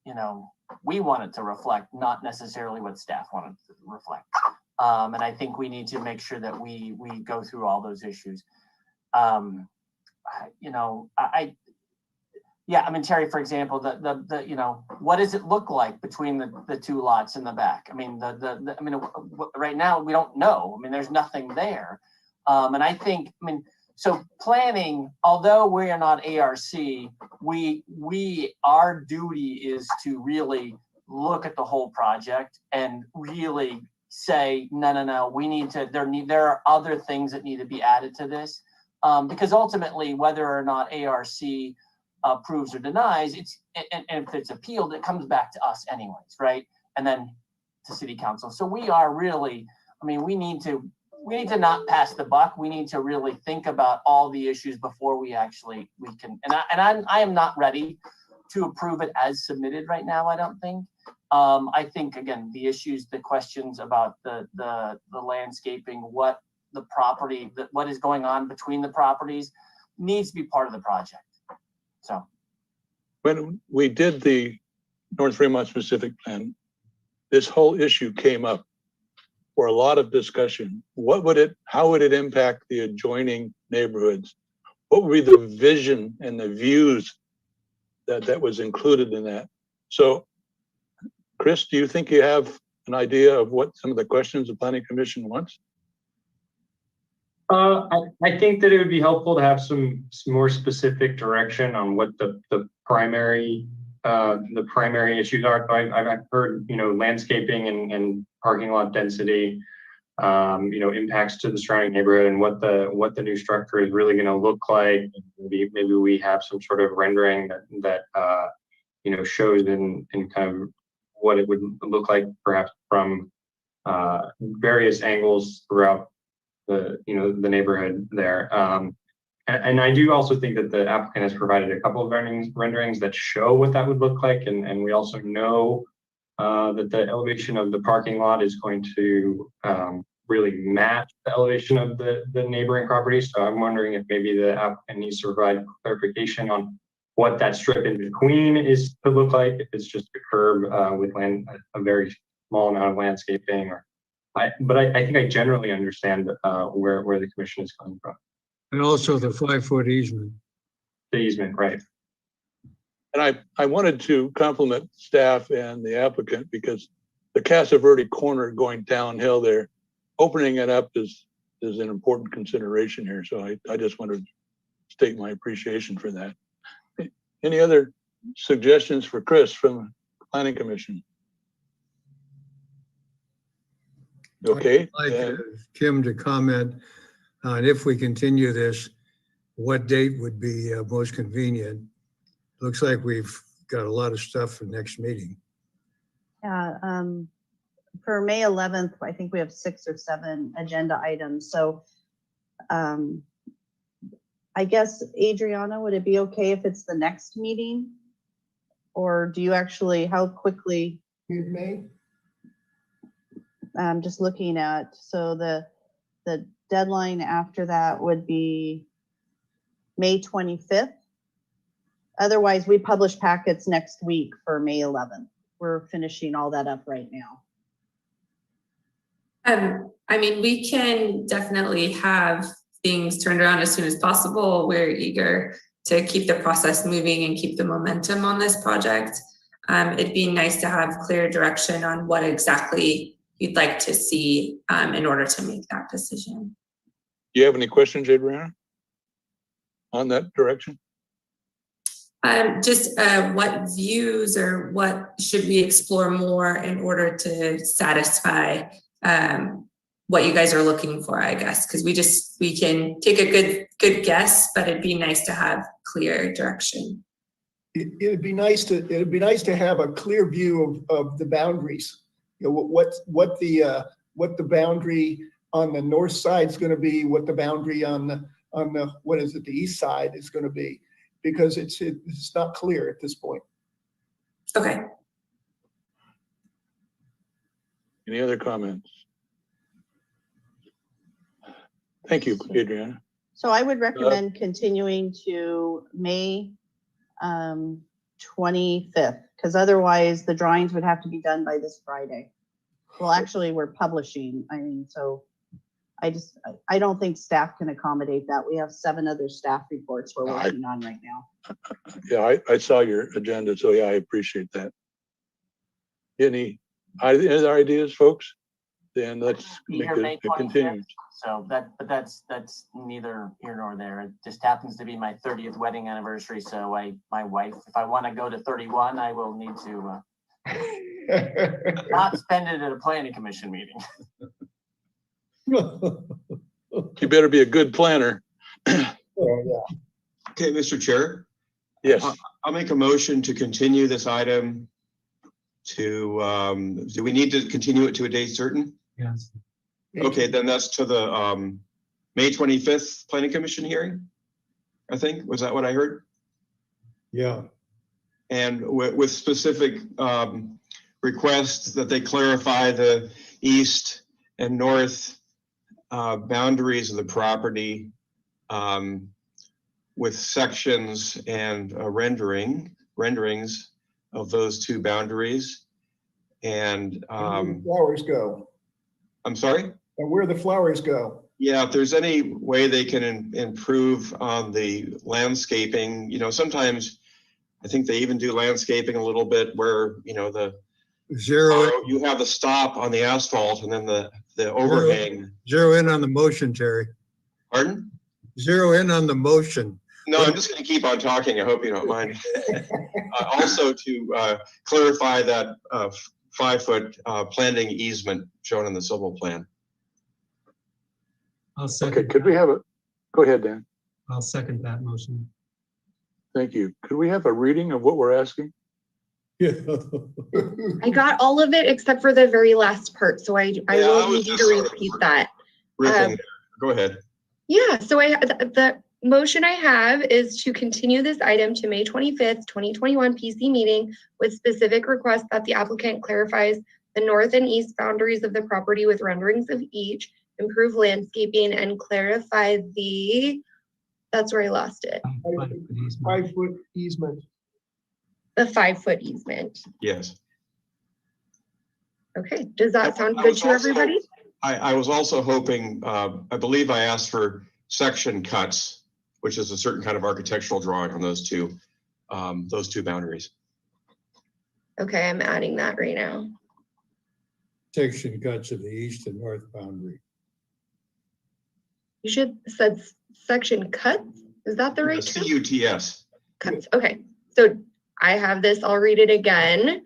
you know, we want it to reflect, not necessarily what staff wanted to reflect. And I think we need to make sure that we go through all those issues. You know, yeah, I mean, Terry, for example, the you know, what does it look like between the two lots in the back? I mean, I mean, right now we don't know. I mean, there's nothing there. And I think, I mean, so planning, although we are not ARC, our duty is to really look at the whole project and really say, no, we need to, there are other things that need to be added to this. Because ultimately, whether or not ARC approves or denies, and if it's appealed, it comes back to us anyways, right? And then to city council. So we are really, I mean, we need to not pass the buck. We need to really think about all the issues before we can, and I am not ready to approve it as submitted right now, I don't think. I think, again, the issues, the questions about the landscaping, what the property, what is going on between the properties needs to be part of the project. So when we did the North Fremont specific plan, this whole issue came up for a lot of discussion. How would it impact the adjoining neighborhoods? What would be the vision and the views that was included in that? So, Chris, do you think you have an idea of what some of the questions the Planning Commission wants? I think that it would be helpful to have some more specific direction on what the primary issues are. I've heard, you know, landscaping and parking lot density, you know, impacts to the surrounding neighborhood, and what the new structure is really going to look like. Maybe we have some sort of rendering that you know, shows in kind of what it would look like, perhaps from various angles throughout the neighborhood there. And I do also think that the applicant has provided a couple of renderings that show what that would look like. And we also know that the elevation of the parking lot is going to really match the elevation of the neighboring properties. So I'm wondering if maybe the applicant needs to provide clarification on what that strip in between is to look like. If it's just a curb with a very small amount of landscaping, but I think I generally understand where the commission is coming from. And also the 5-foot easement. The easement, right. And I wanted to compliment staff and the applicant, because the Casa Verde corner going downhill there, opening it up is an important consideration here. So I just wanted to state my appreciation for that. Any other suggestions for Chris from the Planning Commission? Okay. I'd like Kim to comment on, if we continue this, what date would be most convenient? Looks like we've got a lot of stuff for next meeting. Yeah, for May 11th, I think we have 6 or 7 agenda items. So I guess, Adriana, would it be okay if it's the next meeting? Or do you actually, how quickly? May? I'm just looking at, so the deadline after that would be May 25th. Otherwise, we publish packets next week for May 11th. We're finishing all that up right now. I mean, we can definitely have things turned around as soon as possible. We're eager to keep the process moving and keep the momentum on this project. It'd be nice to have clear direction on what exactly you'd like to see in order to make that decision. Do you have any questions, Adriana, on that direction? Just what views or what should we explore more in order to satisfy what you guys are looking for, I guess, because we can take a good guess, but it'd be nice to have clear direction. It'd be nice to have a clear view of the boundaries. You know, what the boundary on the north side is going to be, what the boundary on the what is it, the east side is going to be, because it's not clear at this point. Okay. Any other comments? Thank you, Adriana. So I would recommend continuing to May 25th, because otherwise the drawings would have to be done by this Friday. Well, actually, we're publishing. I mean, so I don't think staff can accommodate that. We have 7 other staff reports we're working on right now. Yeah, I saw your agenda, so yeah, I appreciate that. Any other ideas, folks? Then let's Be make here May it continue. 25th. So but that's neither here nor there. It just happens to be my 30th wedding anniversary. So my wife, if I want to go to 31, I will need to not spend it at a planning commission meeting. You better be a good planner. Okay, Mr. Chair. Yes. I'll make a motion to continue this item to, do we need to continue it to a date certain? Yes. Okay, then that's to the May 25th Planning Commission hearing, I think. Was that what I heard? Yeah. And with specific requests that they clarify the east and north boundaries of the property with sections and renderings of those 2 boundaries. And where the flowers go. I'm sorry? And where the flowers go. Yeah, if there's any way they can improve on the landscaping, you know, sometimes I think they even do landscaping a little bit where, you know, you have the stop on the asphalt and then the overhang. Zero in on the motion, Terry. Pardon? Zero in on the motion. No, I'm just going to keep on talking. I hope you don't mind. Also to clarify that 5-foot planting easement shown in the civil plan. I'll second. Okay, could we have go ahead, Dan. I'll second that motion. Thank you. Could we have a reading of what we're asking? Yeah. I got all of it except for the very last part, so I will need you to repeat that. Go ahead. Yeah, so the motion I have is to continue this item to May 25th, 2021 PC meeting with specific requests that the applicant clarifies the north and east boundaries of the property with renderings of each, improve landscaping, and clarify that's where I lost it. 5-foot easement. The 5-foot easement. Yes. Okay, does that sound good to everybody? I was also hoping, I believe I asked for section cuts, which is a certain kind of architectural drawing on those two boundaries. Okay, I'm adding that right now. Section cuts of the east and north boundary. You should said section cuts. Is that the right term? CUTS. Cuts. Okay, so I have this. I'll read it again.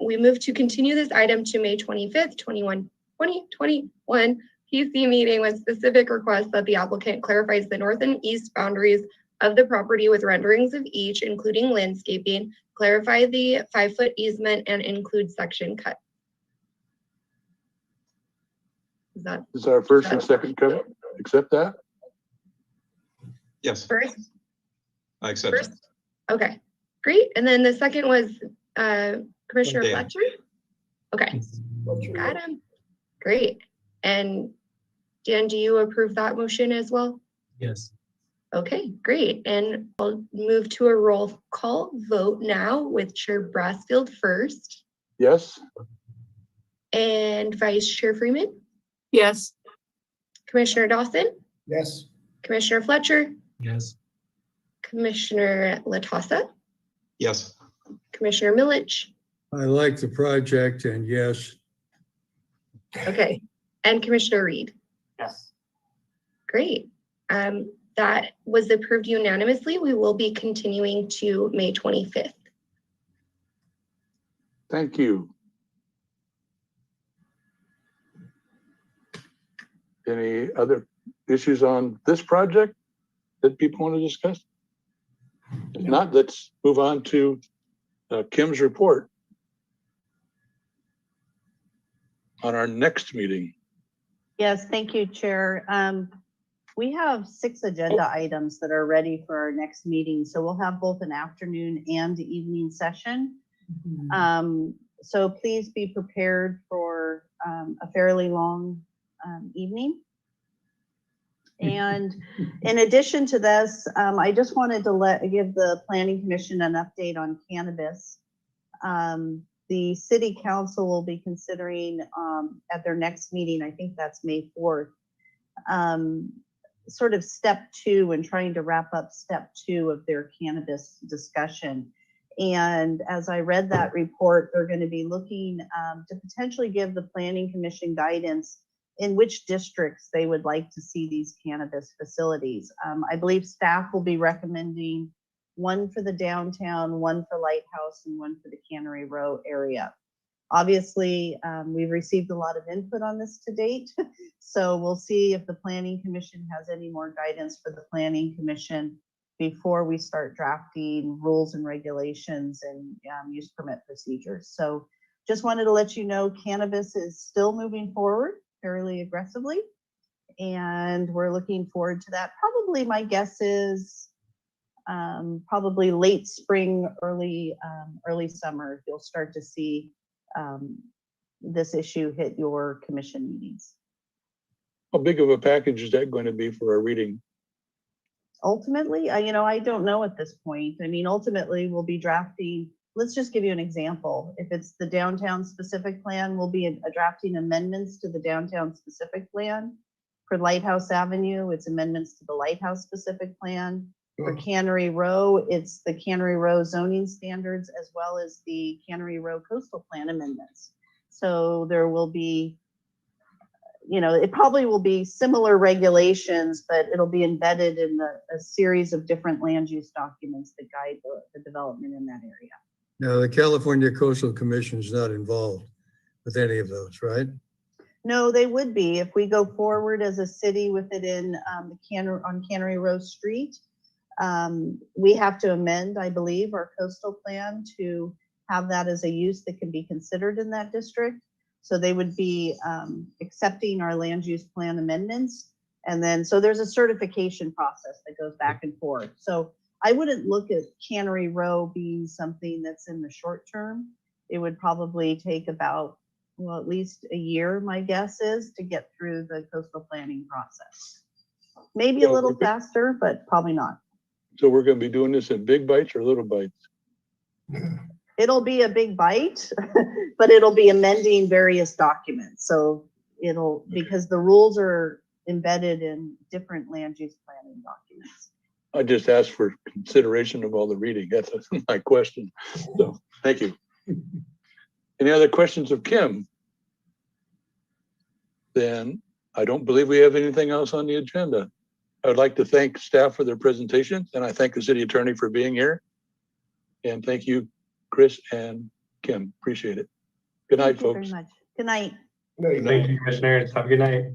We move to continue this item to May 25th, 2021 PC meeting with specific requests that the applicant clarifies the north and east boundaries of the property with renderings of each, including landscaping, clarify the 5-foot easement, and include section cut. Is our first and second cover? Accept that? Yes. First? I accept it. Okay, great. And then the second was Commissioner Dan. Fletcher? Okay, got him. Great. And Dan, do you approve that motion as well? Yes. Okay, great. And I'll move to a roll call vote now with Chair Brassfield first. Yes. And Vice Chair Freeman? Yes. Commissioner Dawson? Yes. Commissioner Fletcher? Yes. Commissioner Latassa? Yes. Commissioner Milich? I like the project and yes. Okay, and Commissioner Reed? Yes. Great. That was approved unanimously. We will be continuing to May 25th. Thank you. Any other issues on this project that people want to discuss? If not, let's move on to Kim's report on our next meeting. Yes, thank you, Chair. We have 6 agenda items that are ready for our next meeting. So we'll have both an afternoon and evening session. So please be prepared for for a fairly long evening. And in addition to this, I just wanted to give the Planning Commission an update on cannabis. The City Council will be considering at their next meeting, I think that's May 4th, sort of step 2 and trying to wrap up step 2 of their cannabis discussion. And as I read that report, they're going to be looking to potentially give the Planning Commission guidance in which districts they would like to see these cannabis facilities. I believe staff will be recommending one for the downtown, one for Lighthouse, and one for the Cannery Row area. Obviously, we've received a lot of input on this to date, so we'll see if the Planning Commission has any more guidance for the Planning Commission before we start drafting rules and regulations and use permit procedures. So just wanted to let you know cannabis is still moving forward fairly aggressively, and we're looking forward to that. Probably my guess is probably late spring, early summer, you'll start to see this issue hit your commission meetings. How big of a package is that going to be for our reading? Ultimately, I don't know at this point. I mean, ultimately we'll be drafting, let's just give you an example. If it's the downtown specific plan, we'll be drafting amendments to the downtown specific plan. For Lighthouse Avenue, it's amendments to the Lighthouse specific plan. For Cannery Row, it's the Cannery Row zoning standards as well as the Cannery Row coastal plan amendments. So there will be, it probably will be similar regulations, but it'll be embedded in a series of different land use documents that guide the development in that area. Now, the California Coastal Commission is not involved with any of those, right? No, they would be if we go forward as a city with it in on Cannery Row Street. We have to amend, I believe, our coastal plan to have that as a use that can be considered in that district. So they would be accepting our land use plan amendments. And then, so there's a certification process that goes back and forth. So I wouldn't look at Cannery Row being something that's in the short term. It would probably take about, well, at least a year, my guess is, to get through the coastal planning process. Maybe a little faster, but probably not. So we're going to be doing this in big bites or little bites? It'll be a big bite, but it'll be amending various documents. So it'll, because the rules are embedded in different land use planning documents. I just asked for consideration of all the reading. That's my question. So thank you. Any other questions of Kim? Then I don't believe we have anything else on the agenda. I would like to thank staff for their presentation, and I thank the city attorney for being here. And thank you, Chris and Kim. Appreciate it. Good night, folks. Thank you very much. Good night. Thank you, commissioners. Have a good night.